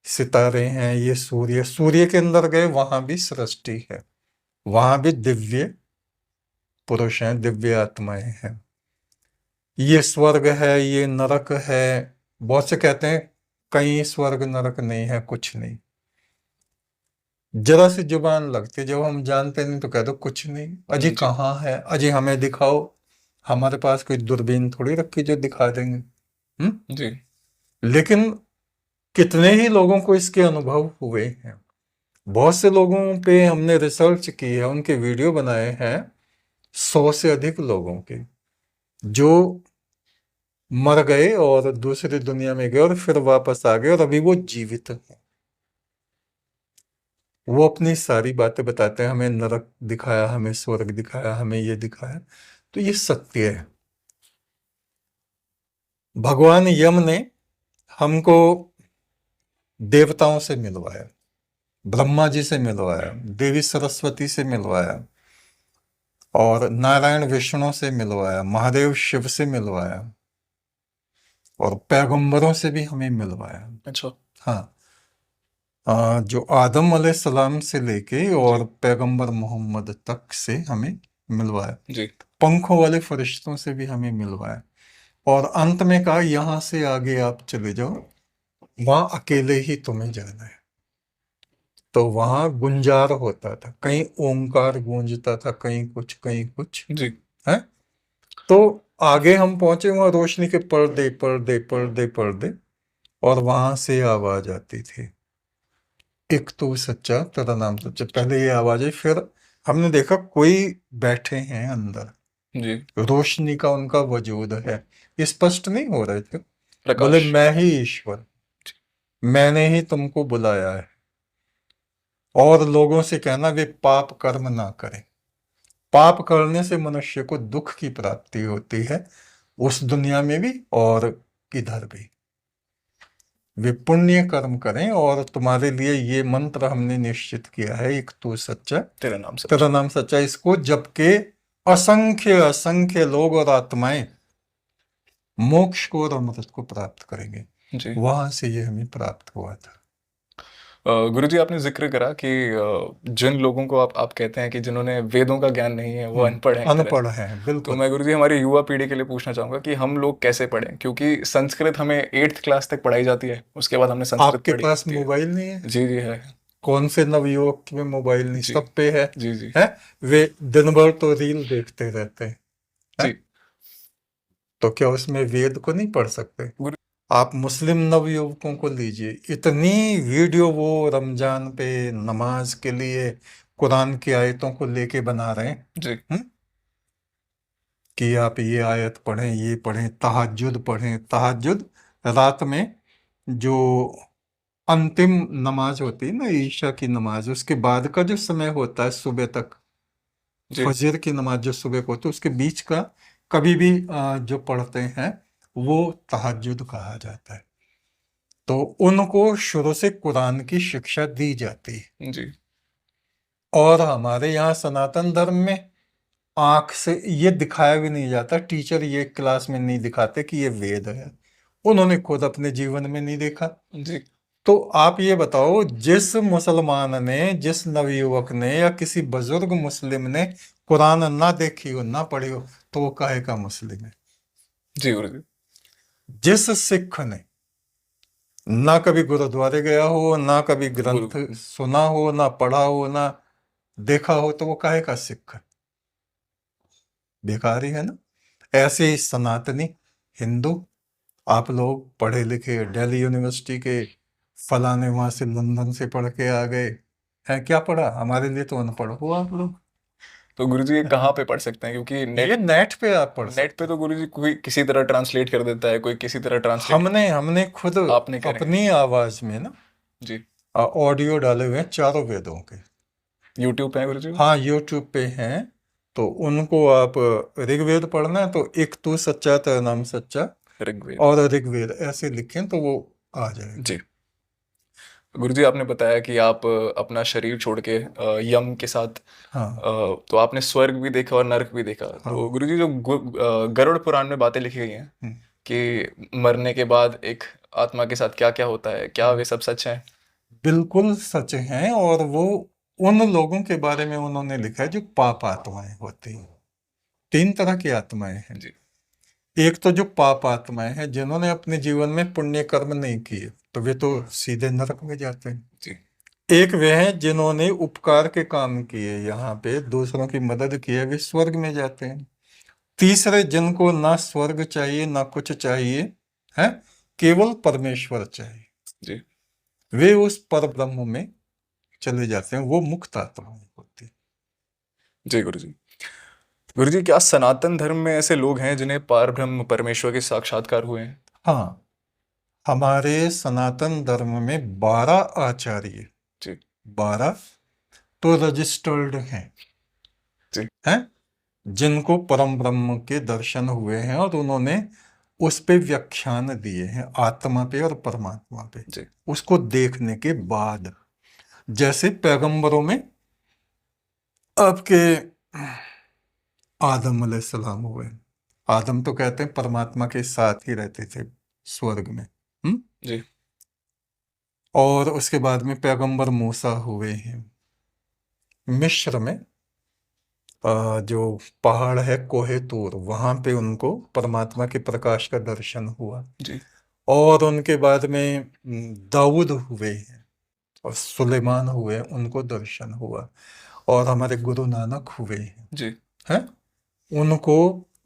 सितारे हैं, ये सूर्य, सूर्य के अंदर गए, वहां भी सृष्टि है, वहां भी दिव्य पुरुष हैं, दिव्य आत्माएं हैं। ये स्वर्ग है, ये नरक है। बहुत से कहते हैं कहीं स्वर्ग नरक नहीं है, कुछ नहीं। जरा सी जुबान लगती, जब हम जानते नहीं तो कह दो कुछ नहीं। अजी जी कहाँ है, अजी हमें दिखाओ। हमारे पास कोई दूरबीन थोड़ी रखी जो दिखा देंगे। जी लेकिन कितने ही लोगों को इसके अनुभव हुए हैं। बहुत से लोगों पे हमने रिसर्च की है, उनके वीडियो बनाए हैं, 100 से अधिक लोगों के, जो मर गए और दूसरी दुनिया में गए और फिर वापस आ गए और अभी वो जीवित हैं। वो अपनी सारी बातें बताते हैं, हमें नरक दिखाया, हमें स्वर्ग दिखाया, हमें ये दिखाया। तो ये सत्य है। भगवान यम ने हमको देवताओं से मिलवाया, ब्रह्मा जी से मिलवाया, देवी सरस्वती से मिलवाया, और नारायण विष्णु से मिलवाया, महादेव शिव से मिलवाया, और पैगंबरों से भी हमें मिलवाया। अच्छा हाँ, जो आदम अलैहिस्सलाम से लेके और पैगंबर मोहम्मद तक से हमें मिलवाया। जी पंखों वाले फरिश्तों से भी हमें मिलवाया। और अंत में कहा यहां से आगे आप चले जाओ, वहां अकेले ही तुम्हें जाना है। तो वहां गुंजार होता था, कहीं ओंकार गूंजता था, कहीं कुछ कहीं कुछ जी है। तो आगे हम पहुंचे, वहां रोशनी के पर्दे पर्दे पर्दे पर्दे, और वहां से आवाज आती थी, एक तू सच्चा तेरा नाम सच्चा। पहले ये आवाज आई, फिर हमने देखा कोई बैठे हैं अंदर, जी। रोशनी का उनका वजूद है, स्पष्ट नहीं हो रहे थे। बोले प्रकाश। मैं ही ईश्वर, मैंने ही तुमको बुलाया है, और लोगों से कहना वे पाप कर्म ना करें। पाप करने से मनुष्य को दुख की प्राप्ति होती है, उस दुनिया में भी और इधर भी। वे पुण्य कर्म करें, और तुम्हारे लिए ये मंत्र हमने निश्चित किया है, एक तू सच्चा तेरा नाम सच। तेरा नाम सच्चा। इसको जबकि असंख्य असंख्य लोग और आत्माएं मोक्ष को और अमृत को प्राप्त करेंगे, जी। वहां से ये हमें प्राप्त हुआ था। गुरुजी, आपने जिक्र करा कि जिन लोगों को आप कहते हैं कि जिन्होंने वेदों का ज्ञान नहीं है वो अनपढ़ हैं एक तरह से। अनपढ़ हैं, तो बिल्कुल। मैं गुरुजी हमारी युवा पीढ़ी के लिए पूछना चाहूँगा कि हम लोग कैसे पढ़ें, क्योंकि संस्कृत हमें 8th क्लास तक पढ़ाई जाती है, उसके बाद हमने संस्कृत आपके पढ़ी पास होती है। मोबाइल नहीं है? जी जी है। कौन से नवयुवक में मोबाइल नहीं, जी सब पे है। जी जी है, वे दिन भर तो रील देखते रहते हैं, है? जी। तो क्या उसमें वेद को नहीं पढ़ सकते? गुरु आप मुस्लिम नवयुवकों को लीजिए, इतनी वीडियो वो रमजान पे नमाज के लिए कुरान की आयतों को लेके बना रहे हैं। जी कि आप ये आयत पढ़ें, ये पढ़ें, तहज्जुद पढ़ें। तहज्जुद रात में जो अंतिम नमाज होती है ना, ईशा की नमाज, उसके बाद का जो समय होता है सुबह तक, जी फजर की नमाज जो सुबह को होती है, उसके बीच का कभी भी जो पढ़ते हैं वो तहज्जुद कहा जाता है। तो उनको शुरू से कुरान की शिक्षा दी जाती है। जी और हमारे यहाँ सनातन धर्म में आंख से ये दिखाया भी नहीं जाता, टीचर ये क्लास में नहीं दिखाते कि ये वेद है, उन्होंने खुद अपने जीवन में नहीं देखा। जी। तो आप ये बताओ, जिस मुसलमान ने, जिस नवयुवक ने या किसी बुजुर्ग मुस्लिम ने कुरान ना देखी हो, ना पढ़ी हो, तो वो काहे का मुस्लिम है? जी गुरुजी। जिस सिख ने ना कभी गुरुद्वारे गया हो, ना कभी गुरु ग्रंथ सुना हो, ना पढ़ा हो, ना देखा हो, तो वो काहे का सिख है? बेकार ही है ना। ऐसे ही सनातनी हिंदू, आप लोग पढ़े लिखे, दिल्ली यूनिवर्सिटी के फलाने वहां से लंदन से पढ़ के आ गए हैं, क्या पढ़ा? हमारे लिए तो अनपढ़ हो आप लोग। तो गुरुजी ये कहाँ पे पढ़ सकते हैं, क्योंकि ये नेट पे आप पढ़ नेट सकते पे तो गुरुजी कोई किसी तरह ट्रांसलेट कर देता है, कोई किसी तरह हैं। ट्रांसलेट। हमने खुद आपने करे हैं। अपनी आवाज में ना जी। ऑडियो डाले हुए हैं चारों वेदों के। यूट्यूब पे है गुरुजी वो? हाँ, यूट्यूब पे हैं। तो उनको आप ऋग्वेद पढ़ना है तो एक तू सच्चा तेरा नाम सच्चा ऋग्वेद। और ऋग्वेद ऐसे लिखें तो वो आ जाएगा। जी। गुरुजी, आपने बताया कि आप अपना शरीर छोड़ के यम के साथ हाँ तो आपने स्वर्ग भी देखा और नरक भी देखा। हाँ। तो गुरुजी जो गरुड़ पुराण में बातें लिखी गई हैं हम्म, कि मरने के बाद एक आत्मा के साथ क्या क्या होता है, क्या वे सब सच है? बिल्कुल सच हैं। और वो उन लोगों के बारे में उन्होंने लिखा है जो पाप आत्माएं होती हैं। 3 तरह की आत्माएं हैं। जी एक तो जो पाप आत्माएं हैं, जिन्होंने अपने जीवन में पुण्य कर्म नहीं किए, तो वे तो सीधे नरक में जाते हैं। जी एक वे हैं जिन्होंने उपकार के काम किए, यहाँ पे दूसरों की मदद की है, वे स्वर्ग में जाते हैं। तीसरे जिनको ना स्वर्ग चाहिए ना कुछ चाहिए है, केवल परमेश्वर चाहिए, जी वे उस पर ब्रह्म में चले जाते हैं, वो मुक्त आत्माएं होती हैं। जी गुरुजी। गुरुजी, क्या सनातन धर्म में ऐसे लोग हैं जिन्हें पार ब्रह्म परमेश्वर के साक्षात्कार हुए हैं? हाँ, हमारे सनातन धर्म में 12 आचार्य, जी 12 तो रजिस्टर्ड जी हैं जिनको परम ब्रह्म के दर्शन हुए हैं, और उन्होंने उस पे व्याख्यान दिए हैं, आत्मा पे और परमात्मा पे, जी उसको देखने के बाद। जैसे पैगंबरों में आपके आदम अलैहिस्सलाम हुए। आदम तो कहते हैं परमात्मा के साथ ही रहते थे स्वर्ग में। जी और उसके बाद में पैगंबर मूसा हुए हैं। मिस्र में जो पहाड़ है कोहे तूर, वहां पे उनको परमात्मा के प्रकाश का दर्शन हुआ। जी और उनके बाद में दाऊद हुए हैं और सुलेमान हुए, उनको दर्शन हुआ। और हमारे गुरु नानक हुए जी हैं, उनको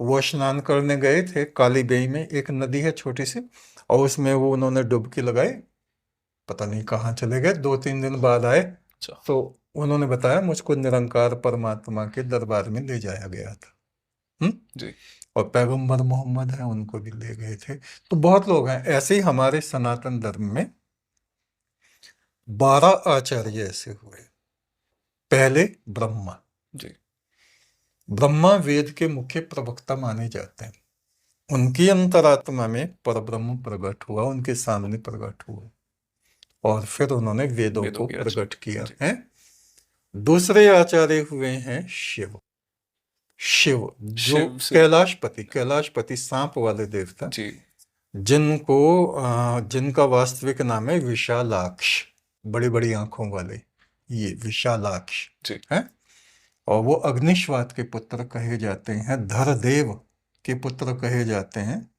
वो स्नान करने गए थे काली बेई में, एक नदी है छोटी सी, और उसमें वो उन्होंने डुबकी लगाई, पता नहीं कहाँ चले गए, 2-3 दिन बाद आए अच्छा। तो उन्होंने बताया मुझको निरंकार परमात्मा के दरबार में ले जाया गया था। जी और पैगंबर मोहम्मद हैं, उनको भी ले गए थे। तो बहुत लोग हैं ऐसे ही। हमारे सनातन धर्म में 12 आचार्य ऐसे हुए। पहले ब्रह्मा। जी ब्रह्मा वेद के मुख्य प्रवक्ता माने जाते हैं। उनकी अंतरात्मा में परब्रह्म प्रकट हुआ, उनके सामने प्रकट हुआ और फिर उन्होंने वेदों वेदों को की प्रकट रचना। किया जी है। दूसरे आचार्य हुए हैं शिव। शिव जो शिव से। कैलाशपति सांप वाले देवता, जी जिनका वास्तविक नाम है विशालाक्ष, बड़ी बड़ी आंखों वाले, ये विशालाक्ष जी है। और वो अग्निश्वात के पुत्र कहे जाते हैं, धरदेव के पुत्र कहे जाते हैं,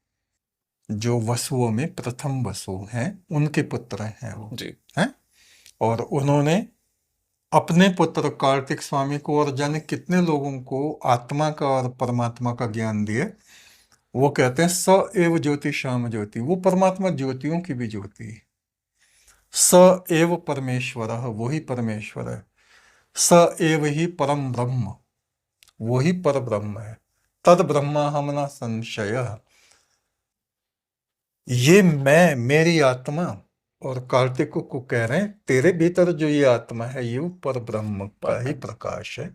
जो वसुओं में प्रथम वसु हैं, उनके पुत्र हैं वो जी हैं। और उन्होंने अपने पुत्र कार्तिक स्वामी को और जाने कितने लोगों को आत्मा का और परमात्मा का ज्ञान दिए। वो कहते हैं स एव ज्योति श्याम ज्योति, वो परमात्मा ज्योतियों की भी ज्योति है। स एव परमेश्वर, वही परमेश्वर है। स एव ही परम ब्रह्म, वही पर ब्रह्म है। तद ब्रह्मा हमना संशय, ये मैं, मेरी आत्मा। और कार्तिक को कह रहे हैं तेरे भीतर जो ये आत्मा है ये पर ब्रह्म का ही प्रकाश है,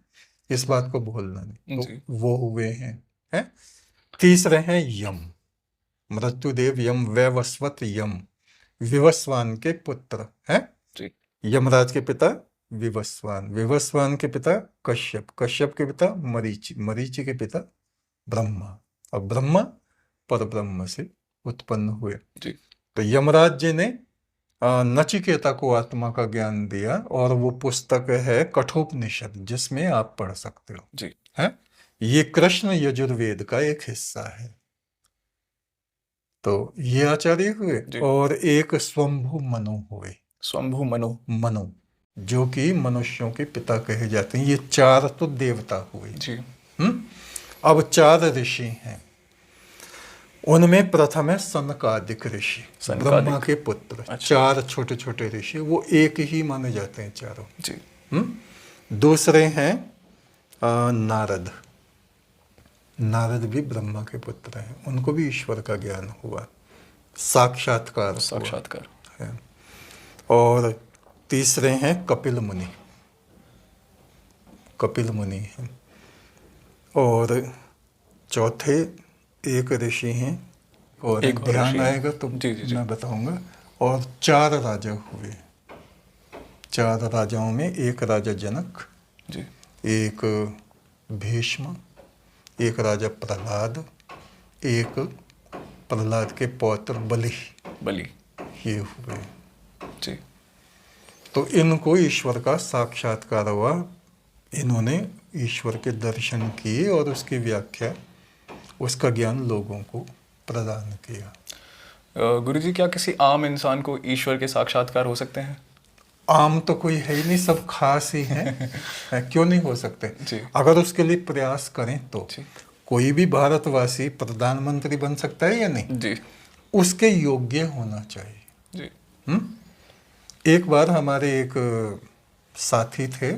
इस बात को भूलना नहीं। जी तो वो हुए हैं। तीसरे हैं यम, मृत्युदेव यम, वैवस्वत यम, विवस्वान के पुत्र हैं। जी यमराज के पिता विवस्वान, विवस्वान के पिता कश्यप, कश्यप के पिता मरीचि, मरीचि के पिता ब्रह्मा। और ब्रह्मा पर ब्रह्म से उत्पन्न हुए। जी तो यमराज जी ने नचिकेता को आत्मा का ज्ञान दिया और वो पुस्तक है कठोपनिषद, जिसमें आप पढ़ सकते हो। जी है ये कृष्ण यजुर्वेद का एक हिस्सा है। तो ये आचार्य हुए। जी। और एक स्वंभु मनु हुए। स्वंभु मनु, जो कि मनुष्यों के पिता कहे जाते हैं। ये 4 तो देवता हुए। जी अब 4 ऋषि हैं। उनमें प्रथम है सनकादिक ऋषि, ब्रह्मा के पुत्र। अच्छा। 4 छोटे छोटे ऋषि, वो एक ही माने जाते हैं चारों। जी दूसरे हैं नारद। नारद भी ब्रह्मा के पुत्र हैं, उनको भी ईश्वर का ज्ञान हुआ, साक्षात्कार है। और तीसरे हैं कपिल मुनि, कपिल मुनि हैं। और चौथे एक ऋषि हैं, और एक और ध्यान ऋषि हैं। आएगा तो जी, जी, जी। मैं बताऊंगा। और 4 राजा हुए। 4 राजाओं में एक राजा जनक, जी एक भीष्म, एक राजा प्रहलाद, एक प्रहलाद के पौत्र बलि, ये हुए। जी तो इनको ईश्वर का साक्षात्कार हुआ। इन्होंने ईश्वर के दर्शन किए और उसकी व्याख्या, उसका ज्ञान लोगों को प्रदान किया। गुरुजी, क्या किसी आम इंसान को ईश्वर के साक्षात्कार हो सकते हैं? आम तो कोई है ही नहीं, सब खास ही हैं। क्यों नहीं हो सकते? जी। अगर उसके लिए प्रयास करें तो जी। कोई भी भारतवासी प्रधानमंत्री बन सकता है या नहीं? जी। उसके योग्य होना चाहिए। जी। एक बार हमारे एक साथी थे,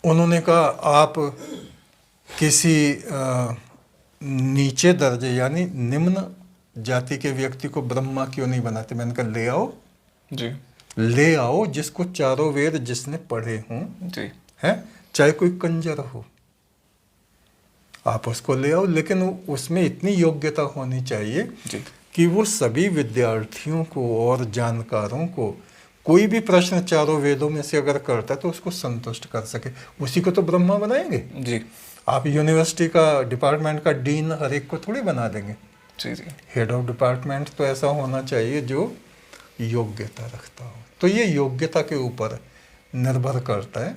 उन्होंने कहा आप किसी नीचे दर्जे यानी निम्न जाति के व्यक्ति को ब्रह्मा क्यों नहीं बनाते? मैंने कहा ले आओ। जी। ले आओ जिसको 4 वेद जिसने पढ़े हों। जी। है, चाहे कोई कंजर हो, आप उसको ले आओ, लेकिन उसमें इतनी योग्यता होनी चाहिए जी। कि वो सभी विद्यार्थियों को और जानकारों को कोई भी प्रश्न 4 वेदों में से अगर करता है तो उसको संतुष्ट कर सके। उसी को तो ब्रह्मा बनाएंगे। जी। आप यूनिवर्सिटी का डिपार्टमेंट का डीन हर एक को थोड़ी बना देंगे। जी। जी। हेड ऑफ डिपार्टमेंट तो ऐसा होना चाहिए जो योग्यता रखता हो। तो ये योग्यता के ऊपर निर्भर करता है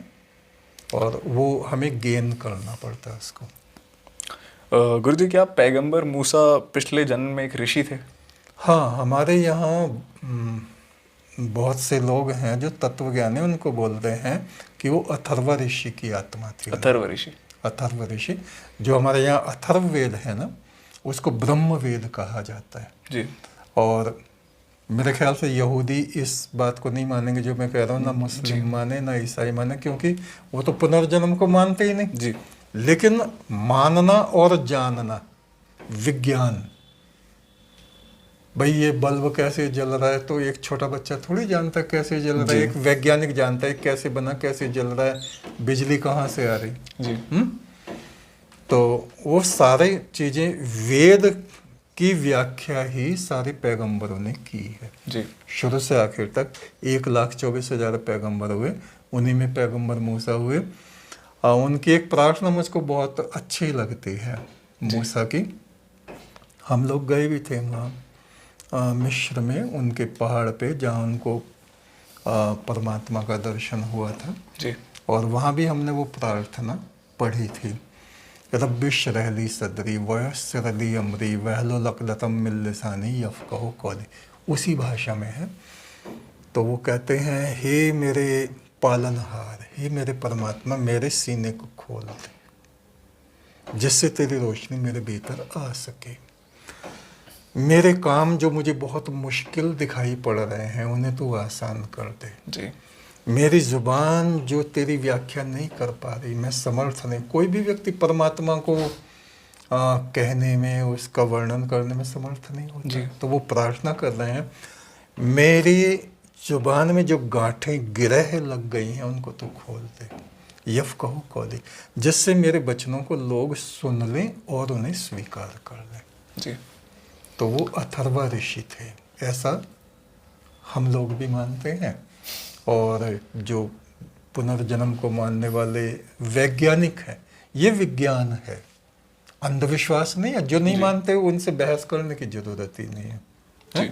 और वो हमें गेन करना पड़ता है उसको। गुरुजी, क्या पैगंबर मूसा पिछले जन्म में एक ऋषि थे? हाँ, हमारे यहाँ बहुत से लोग हैं जो तत्वज्ञानी, उनको बोलते हैं कि वो अथर्व ऋषि की आत्मा थी। अथर्व ऋषि जो हमारे यहाँ अथर्व वेद है ना, उसको ब्रह्म वेद कहा जाता है। जी। और मेरे ख्याल से यहूदी इस बात को नहीं मानेंगे जो मैं कह रहा हूँ, ना मुस्लिम माने ना ईसाई माने, क्योंकि वो तो पुनर्जन्म को मानते ही नहीं। जी। लेकिन मानना और जानना, विज्ञान, भाई ये बल्ब कैसे जल रहा है तो एक छोटा बच्चा थोड़ी जानता कैसे जल रहा है, एक वैज्ञानिक जानता है कैसे बना, कैसे जल रहा है, बिजली कहाँ से आ रही। जी। तो वो सारी चीजें, वेद की व्याख्या ही सारे पैगंबरों ने की है। जी। शुरू से आखिर तक 1,24,000 पैगंबर हुए, उन्हीं में पैगंबर मूसा हुए। उनकी एक प्रार्थना मुझको बहुत अच्छी लगती है मूसा की। हम लोग गए भी थे वहाँ मिस्र में, उनके पहाड़ पे जहाँ उनको परमात्मा का दर्शन हुआ था। जी। और वहाँ भी हमने वो प्रार्थना पढ़ी थी, रब्बिश रहली सदरी वयस्सरली अमरी वहलो लकलतम मिन लिसानी यफ़क़हू क़ौली, उसी भाषा में है। तो वो कहते हैं, हे मेरे पालनहार, हे मेरे परमात्मा, मेरे सीने को खोल दे जिससे तेरी रोशनी मेरे भीतर आ सके। मेरे काम जो मुझे बहुत मुश्किल दिखाई पड़ रहे हैं उन्हें तू आसान कर दे। जी। मेरी जुबान जो तेरी व्याख्या नहीं कर पा रही, मैं समर्थ नहीं। कोई भी व्यक्ति परमात्मा को कहने में, उसका वर्णन करने में समर्थ नहीं होता। जी। तो वो प्रार्थना कर रहे हैं, मेरी जुबान में जो गांठें गिरह लग गई हैं उनको तो खोल दे, यफ़क़हू क़ौली, जिससे मेरे वचनों को लोग सुन लें और उन्हें स्वीकार कर लें। जी। तो वो अथर्वा ऋषि थे, ऐसा हम लोग भी मानते हैं। और जो पुनर्जन्म को मानने वाले वैज्ञानिक हैं, ये विज्ञान है, अंधविश्वास नहीं है। जो नहीं मानते उनसे बहस करने की जरूरत ही नहीं है, जी।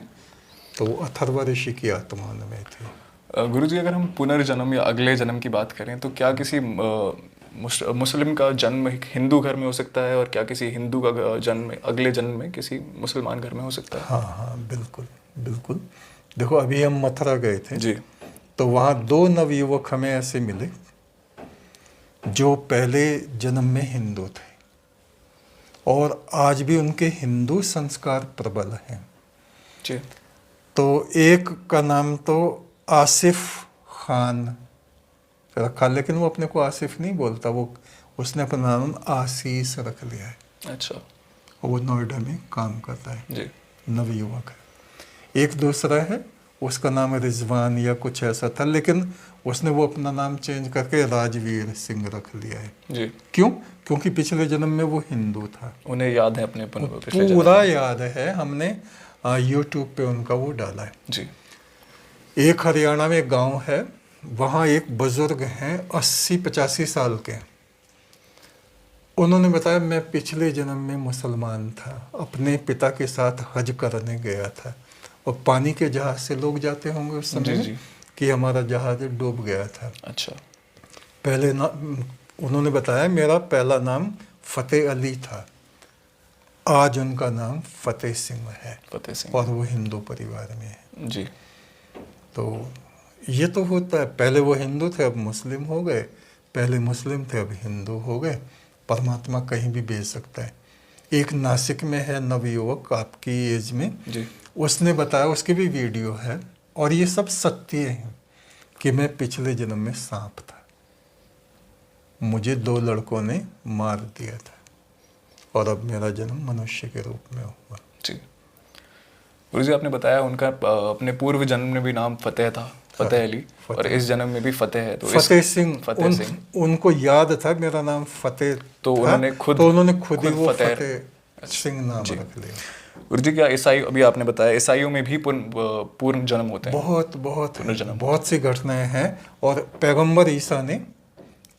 तो वो अथर्वा ऋषि की आत्मा में थे। गुरुजी, अगर हम पुनर्जन्म या अगले जन्म की बात करें तो क्या किसी मुस्लिम का जन्म एक हिंदू घर में हो सकता है, और क्या किसी हिंदू का जन्म अगले जन्म में किसी मुसलमान घर में हो सकता है? हाँ हाँ, बिल्कुल बिल्कुल। देखो, अभी हम मथुरा गए थे जी। तो वहाँ 2 नवयुवक हमें ऐसे मिले जो पहले जन्म में हिंदू थे और आज भी उनके हिंदू संस्कार प्रबल हैं। जी। तो एक का नाम तो आसिफ खान रखा, लेकिन वो अपने को आसिफ नहीं बोलता, वो उसने अपना नाम आशीष रख लिया है। अच्छा। और वो नोएडा में काम करता है। जी। नवयुवक है। एक दूसरा है, उसका नाम रिजवान या कुछ ऐसा था, लेकिन उसने वो अपना नाम चेंज करके राजवीर सिंह रख लिया है। जी। क्यों? क्योंकि पिछले जन्म में वो हिंदू था। उन्हें याद है अपने पिछले जन्म? पूरा याद है, हमने यूट्यूब पे उनका वो डाला है। जी। एक हरियाणा में एक गांव है, वहाँ एक बुजुर्ग हैं 80-85 साल के। उन्होंने बताया, मैं पिछले जन्म में मुसलमान था, अपने पिता के साथ हज करने गया था, और पानी के जहाज से लोग जाते होंगे उस समय जी। कि हमारा जहाज डूब गया था। अच्छा। पहले ना उन्होंने बताया, मेरा पहला नाम फतेह अली था, आज उनका नाम फतेह सिंह है। फतेह सिंह। और वो हिंदू परिवार में है। जी। तो ये तो होता है, पहले वो हिंदू थे अब मुस्लिम हो गए, पहले मुस्लिम थे अब हिंदू हो गए। परमात्मा कहीं भी भेज सकता है। एक नासिक में है नवयुवक आपकी एज में, जी। उसने बताया, उसकी भी वीडियो है, और ये सब सत्य है कि मैं पिछले जन्म में सांप था, मुझे 2 लड़कों ने मार दिया था, और अब मेरा जन्म मनुष्य के रूप में हुआ। जी। गुरुजी, आपने बताया उनका अपने पूर्व जन्म में भी नाम फतेह था, फतेह अली, और इस जन्म में भी फतेह है। तो फतेह सिंह, फतेह सिंह उनको याद था मेरा नाम फतेह तो था, उन्होंने खुद ही वो फतेह सिंह नाम जी। रख लिया। गुरुजी, क्या ईसाई, अभी आपने बताया ईसाइयों में भी पूर्ण जन्म होते हैं? बहुत सी घटनाएं हैं। और पैगंबर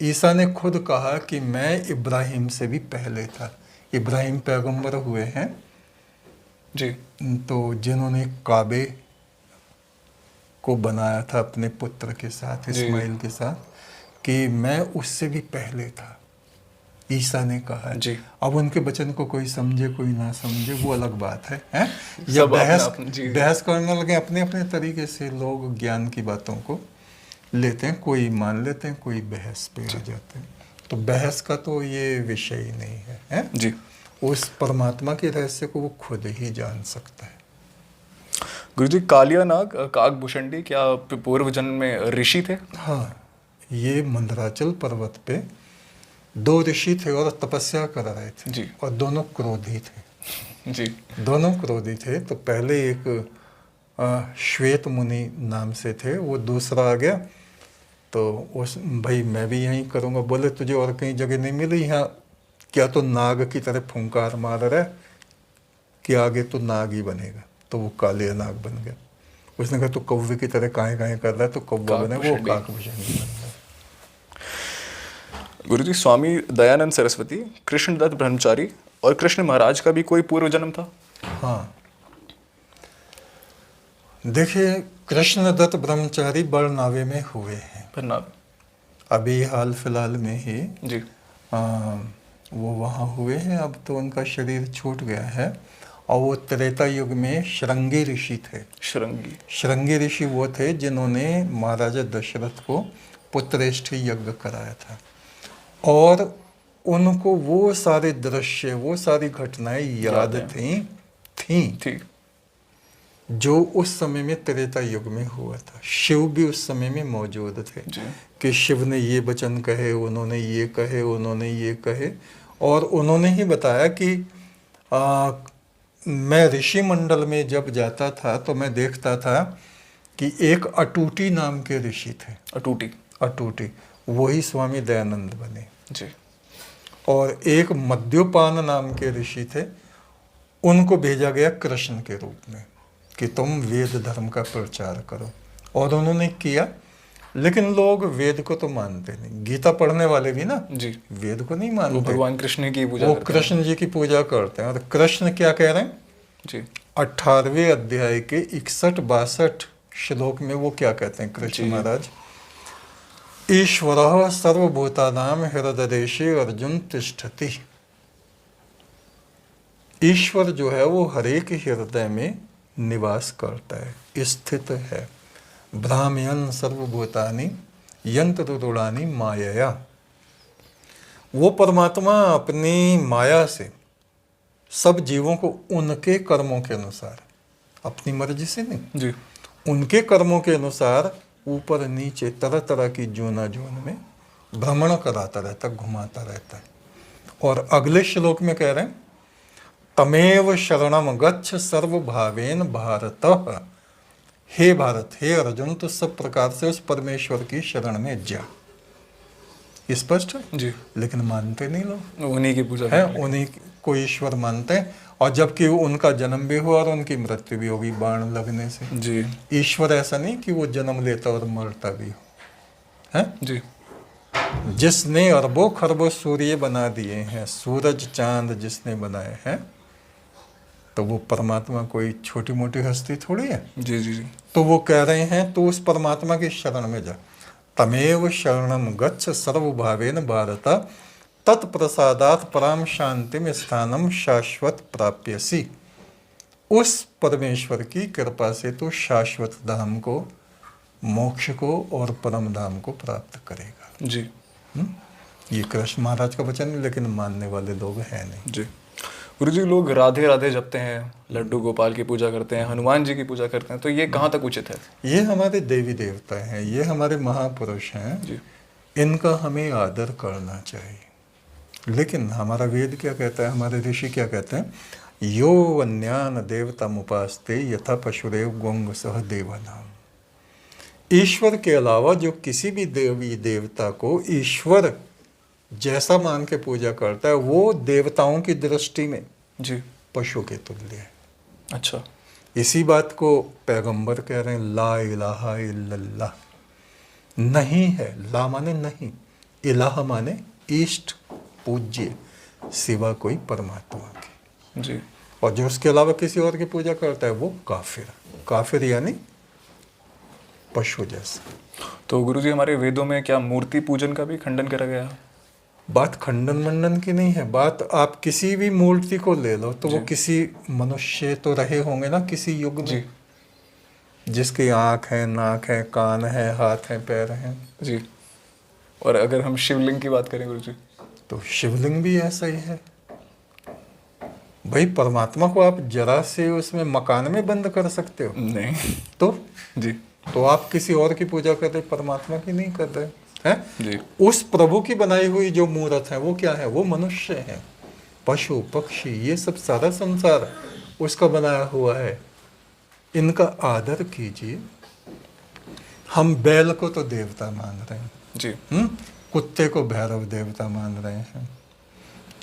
ईसा ने खुद कहा कि मैं इब्राहिम से भी पहले था। इब्राहिम पैगंबर हुए हैं जी। तो जिन्होंने काबे को बनाया था अपने पुत्र के साथ, इस्माइल के साथ, कि मैं उससे भी पहले था, ईसा ने कहा है। जी। अब उनके वचन को कोई समझे कोई ना समझे वो अलग बात है, या सब बहस करने लगे अपने अपने तरीके से। लोग ज्ञान की बातों को लेते हैं, कोई मान लेते हैं, कोई बहस पे आ जाते हैं। तो बहस का तो ये विषय ही नहीं है, जी। उस परमात्मा के रहस्य को वो खुद ही जान सकता है। गुरुजी, कालिया नाग काकभूषणी क्या पूर्व जन्म में ऋषि थे? हाँ, ये मंदराचल पर्वत पे 2 ऋषि थे और तपस्या कर रहे थे जी। और दोनों क्रोधी थे। जी। दोनों क्रोधी थे। तो पहले एक श्वेत मुनि नाम से थे, वो दूसरा आ गया। तो उस भाई मैं भी यहीं करूँगा। बोले तुझे और कहीं जगह नहीं मिली, यहाँ क्या तो नाग की तरह फुंकार मार रहा है कि आगे तो नाग ही बनेगा। तो वो कालिया नाग बन गया। उसने कहा तू कौवे की तरह काहे काहे कर रहा है, तो कौवा बने, वो काकभूषणी बन गया। गुरुजी, स्वामी दयानंद सरस्वती, कृष्णदत्त ब्रह्मचारी और कृष्ण महाराज का भी कोई पूर्व जन्म था? हाँ, देखिए कृष्णदत्त ब्रह्मचारी बरनावे में हुए हैं, बरनावे। अभी हाल फिलहाल में ही जी। वो वहाँ हुए हैं। अब तो उनका शरीर छूट गया है। और वो त्रेता युग में श्रृंगी ऋषि थे। श्रृंगी ऋषि वो थे जिन्होंने महाराजा दशरथ को पुत्रेष्ठ यज्ञ कराया था। और उनको वो सारे दृश्य, वो सारी घटनाएं याद थी जो उस समय में त्रेता युग में हुआ था। शिव भी उस समय में मौजूद थे कि शिव ने ये वचन कहे, उन्होंने ये कहे, उन्होंने ये कहे। और उन्होंने ही बताया कि मैं ऋषि मंडल में जब जाता था तो मैं देखता था कि एक अटूटी नाम के ऋषि थे। अटूटी वही स्वामी दयानंद बने जी। और एक मद्योपान नाम के ऋषि थे, उनको भेजा गया कृष्ण के रूप में कि तुम वेद धर्म का प्रचार करो। और उन्होंने किया। लेकिन लोग वेद को तो मानते नहीं। गीता पढ़ने वाले भी ना जी वेद को नहीं मानते। वो भगवान कृष्ण की पूजा वो करते कृष्ण जी की पूजा करते हैं। और कृष्ण क्या कह रहे हैं जी? 18वें अध्याय के 61-62 श्लोक में वो क्या कहते हैं कृष्ण महाराज? ईश्वरः सर्वभूतानां हृदयदेशे अर्जुन तिष्ठति। ईश्वर जो है वो हरेक हृदय में निवास करता है, स्थित है। भ्राम्यन् सर्वभूतानि यंत्ररूढ़ानि मायया। वो परमात्मा अपनी माया से सब जीवों को उनके कर्मों के अनुसार, अपनी मर्जी से नहीं जी, उनके कर्मों के अनुसार ऊपर नीचे तरह तरह की जोन में भ्रमण कराता रहता, घुमाता रहता है। और अगले श्लोक में कह रहे हैं तमेव शरणम गच्छ सर्वभावेन भारत। हे भारत, हे अर्जुन, तो सब प्रकार से उस परमेश्वर की शरण में जा। स्पष्ट है जी। लेकिन मानते नहीं लोग, उन्हीं की पूजा है उन्हीं को ईश्वर मानते हैं। और जबकि उनका जन्म भी हुआ और उनकी मृत्यु भी होगी बाण लगने से। जी। ईश्वर ऐसा नहीं कि वो जन्म लेता और मरता भी हो, है जी। जिसने अरबों खरबों सूर्य बना दिए हैं, सूरज चांद जिसने बनाए हैं, तो वो परमात्मा कोई छोटी मोटी हस्ती थोड़ी है। जी जी जी। तो वो कह रहे हैं तो उस परमात्मा की शरण में जा। तमेव शरणम गच्छ सर्वभावेन भारत तत्प्रसादात् पराम शांतिम स्थानम शाश्वत प्राप्यसि। उस परमेश्वर की कृपा से तो शाश्वत धाम को, मोक्ष को और परम धाम को प्राप्त करेगा। जी। ये कृष्ण महाराज का वचन है, लेकिन मानने वाले लोग हैं नहीं। जी। गुरुजी, लोग राधे राधे जपते हैं, लड्डू गोपाल की पूजा करते हैं, हनुमान जी की पूजा करते हैं, तो ये कहाँ तक उचित है? ये हमारे देवी देवता हैं, ये हमारे महापुरुष हैं जी। इनका हमें आदर करना चाहिए। लेकिन हमारा वेद क्या कहता है, हमारे ऋषि क्या कहते हैं? यो अन्यान देवता मुपास्ते यथा पशुरेव गोंग सह देवानाम। ईश्वर के अलावा जो किसी भी देवी देवता को ईश्वर जैसा मान के पूजा करता है, वो देवताओं की दृष्टि में जी पशु के तुल्य है। अच्छा। इसी बात को पैगंबर कह रहे हैं, ला इलाहा इल्लल्लाह। नहीं है, ला माने नहीं, इलाहा माने इष्ट, पूज्य, सिवा कोई परमात्मा के। जी। और जो उसके अलावा किसी और की पूजा करता है वो काफिर। काफिर यानी पशु जैसा। तो गुरुजी, हमारे वेदों में क्या मूर्ति पूजन का भी खंडन करा गया है? बात खंडन मंडन की नहीं है, बात आप किसी भी मूर्ति को ले लो तो वो किसी मनुष्य तो रहे होंगे ना किसी युग में, जिसकी आँख है, नाक है, कान है, हाथ है, पैर हैं। जी। और अगर हम शिवलिंग की बात करें गुरुजी, तो शिवलिंग भी ऐसा ही है। भाई परमात्मा को आप जरा से उसमें मकान में बंद कर सकते हो? नहीं। तो जी। तो आप किसी और की पूजा कर रहे, परमात्मा की नहीं कर रहे हैं? जी। उस प्रभु की बनाई हुई जो मूर्त है वो क्या है? वो मनुष्य है, पशु पक्षी ये सब सारा संसार उसका बनाया हुआ है। इनका आदर कीजिए। हम बैल को तो देवता मान रहे हैं, जी। कुत्ते को भैरव देवता मान रहे हैं,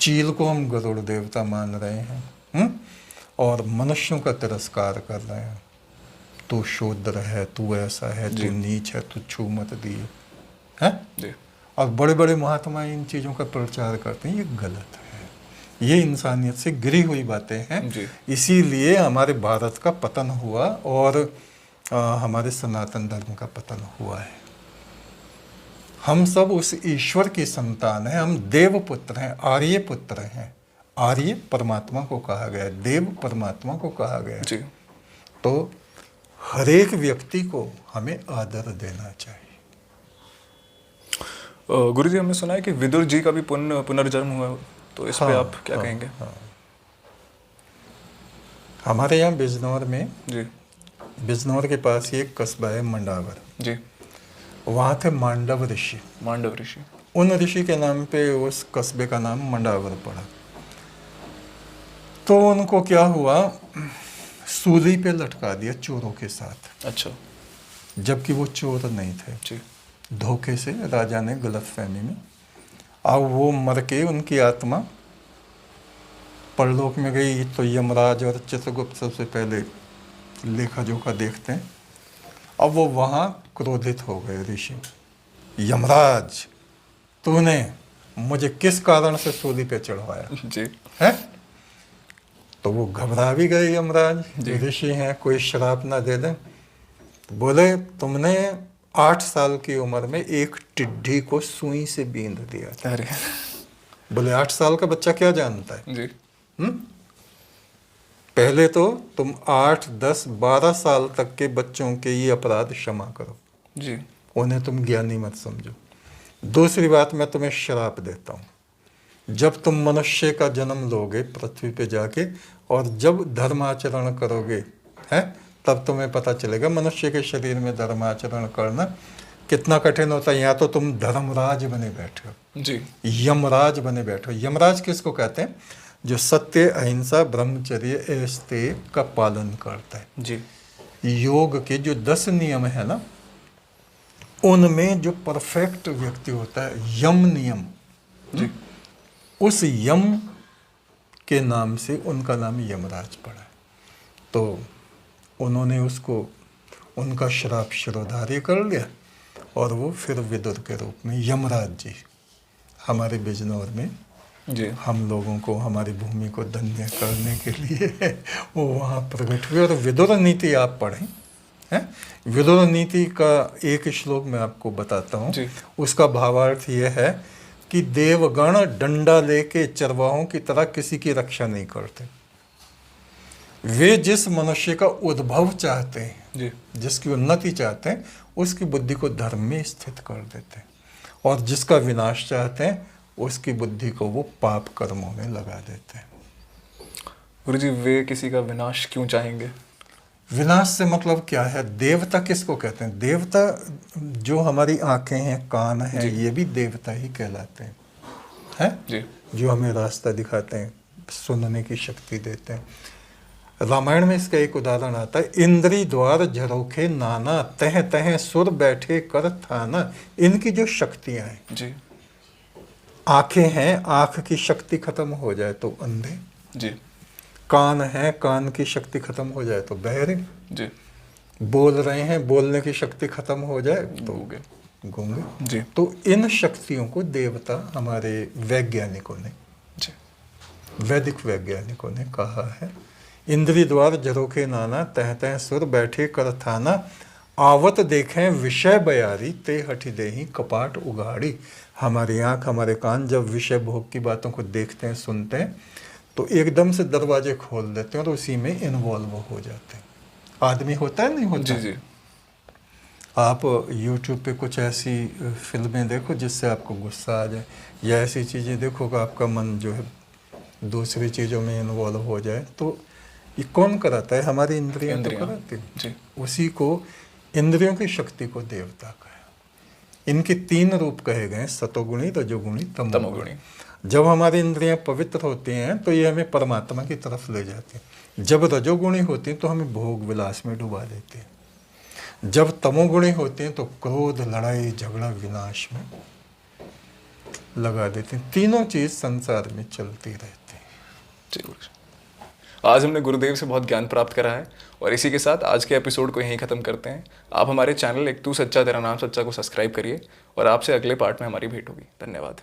चील को हम गरुड़ देवता मान रहे हैं, और मनुष्यों का तिरस्कार कर रहे हैं। तू शूद्र है, तू ऐसा है, तू नीच है, तू छू मत दिए है। जी। और बड़े बड़े महात्मा इन चीज़ों का प्रचार करते हैं, ये गलत है। ये इंसानियत से गिरी हुई बातें हैं। इसीलिए हमारे भारत का पतन हुआ और हमारे सनातन धर्म का पतन हुआ है। हम सब उस ईश्वर की संतान हैं, हम देव पुत्र हैं, आर्य पुत्र हैं। आर्य परमात्मा को कहा गया, देव परमात्मा को कहा गया। जी। तो हर एक व्यक्ति को हमें आदर देना चाहिए। गुरुजी, हमने सुना है कि विदुर जी का भी पुनर्जन्म हुआ, तो इस पे आप क्या कहेंगे? हमारे यहाँ बिजनौर में, जी, बिजनौर के पास ही एक कस्बा है मंडावर। जी। वहाँ थे मांडव ऋषि। मांडव ऋषि। उन ऋषि के नाम पे उस कस्बे का नाम मंडावर पड़ा। तो उनको क्या हुआ, सूली पे लटका दिया चोरों के साथ। अच्छा। जबकि वो चोर नहीं थे। जी। धोखे से राजा ने, गलतफहमी में। अब वो मर के उनकी आत्मा परलोक में गई। तो यमराज और चित्रगुप्त सबसे पहले लेखा जोखा देखते हैं। अब वो वहाँ क्रोधित हो गए ऋषि। यमराज, तूने मुझे किस कारण से सूली पे चढ़वाया? जी। है? तो वो घबरा भी गए यमराज, ऋषि हैं, कोई श्राप ना दे दें। तो बोले, तुमने 8 साल की उम्र में एक टिड्डी को सुई से बींध दिया। अरे। बोले 8 साल का बच्चा क्या जानता है? जी। पहले तो तुम 8, 10, 12 साल तक के बच्चों के ये अपराध क्षमा करो। जी। उन्हें तुम ज्ञानी मत समझो। दूसरी बात, मैं तुम्हें श्राप देता हूँ। जब तुम मनुष्य का जन्म लोगे पृथ्वी पे जाके, और जब धर्माचरण करोगे, है, तब तुम्हें पता चलेगा मनुष्य के शरीर में धर्माचरण करना कितना कठिन होता है। यहाँ तो तुम धर्मराज बने बैठे हो, जी, यमराज बने बैठे हो। यमराज किसको कहते हैं? जो सत्य, अहिंसा, ब्रह्मचर्य, एस्ते का पालन करता है। जी। योग के जो 10 नियम है ना, उनमें जो परफेक्ट व्यक्ति होता है, यम नियम, जी, उस यम के नाम से उनका नाम यमराज पड़ा है। तो उन्होंने उसको, उनका श्राप शिरोधार्य कर लिया, और वो फिर विदुर के रूप में यमराज जी हमारे बिजनौर में, जी, हम लोगों को, हमारी भूमि को धन्य करने के लिए वो वहाँ प्रकट हुए। और विदुर नीति आप पढ़ें, हैं? विदुर नीति का एक श्लोक मैं आपको बताता हूँ। उसका भावार्थ ये है कि देवगण डंडा लेके चरवाहों की तरह किसी की रक्षा नहीं करते। वे जिस मनुष्य का उद्भव चाहते हैं, जी, जिसकी उन्नति चाहते हैं, उसकी बुद्धि को धर्म में स्थित कर देते हैं, और जिसका विनाश चाहते हैं उसकी बुद्धि को वो पाप कर्मों में लगा देते हैं। गुरुजी, वे किसी का विनाश क्यों चाहेंगे? विनाश से मतलब क्या है? देवता किसको कहते हैं? देवता जो हमारी आंखें हैं, कान हैं, ये भी देवता ही कहलाते हैं, जी, जो हमें रास्ता दिखाते हैं, सुनने की शक्ति देते हैं। रामायण में इसका एक उदाहरण आता है, इंद्री द्वार झरोखे नाना, तह तह सुर बैठे कर थाना। इनकी जो शक्तियां हैं, जी, आंखें हैं, आंख की शक्ति खत्म हो जाए तो अंधे। जी, कान है, कान की शक्ति खत्म हो जाए तो बहरे। जी, बोल रहे हैं, बोलने की शक्ति खत्म हो जाए तो गूंगे। जी। तो इन शक्तियों को देवता हमारे वैज्ञानिकों ने, जी, वैदिक वैज्ञानिकों ने कहा है। इंद्री द्वार झरोखे नाना, तह तह सुर बैठे कर थाना, आवत देखें विषय बयारी, ते हठी देही कपाट उगाड़ी। हमारी आँख, हमारे कान जब विषय भोग की बातों को देखते हैं, सुनते हैं, तो एकदम से दरवाजे खोल देते हैं और उसी में इन्वॉल्व हो जाते हैं। आदमी होता है, नहीं होता? जी, जी। आप YouTube पे कुछ ऐसी फिल्में देखो जिससे आपको गुस्सा आ जाए, या ऐसी चीज़ें देखो कि आपका मन जो है दूसरी चीज़ों में इन्वॉल्व हो जाए, तो ये कौन कराता है? हमारी इंद्रियां तो इंद्रियां। कराती हैं। जी। उसी को, इंद्रियों की शक्ति को देवता कहा। इनके 3 रूप कहे गए, सतोगुणी, रजोगुणी, तमोगुणी। तमोगुणी। जब हमारी इंद्रियां पवित्र होती हैं तो ये हमें परमात्मा की तरफ ले जाती हैं। जब रजोगुणी होती हैं तो हमें भोग विलास में डुबा देती हैं। जब तमोगुणी होती हैं तो क्रोध, लड़ाई, झगड़ा, विनाश में लगा देती हैं। तीनों चीज संसार में चलती रहती हैं। जी गुरुजी, आज हमने गुरुदेव से बहुत ज्ञान प्राप्त करा है और इसी के साथ आज के एपिसोड को यहीं ख़त्म करते हैं। आप हमारे चैनल एक तू सच्चा तेरा नाम सच्चा को सब्सक्राइब करिए और आपसे अगले पार्ट में हमारी भेंट होगी। धन्यवाद।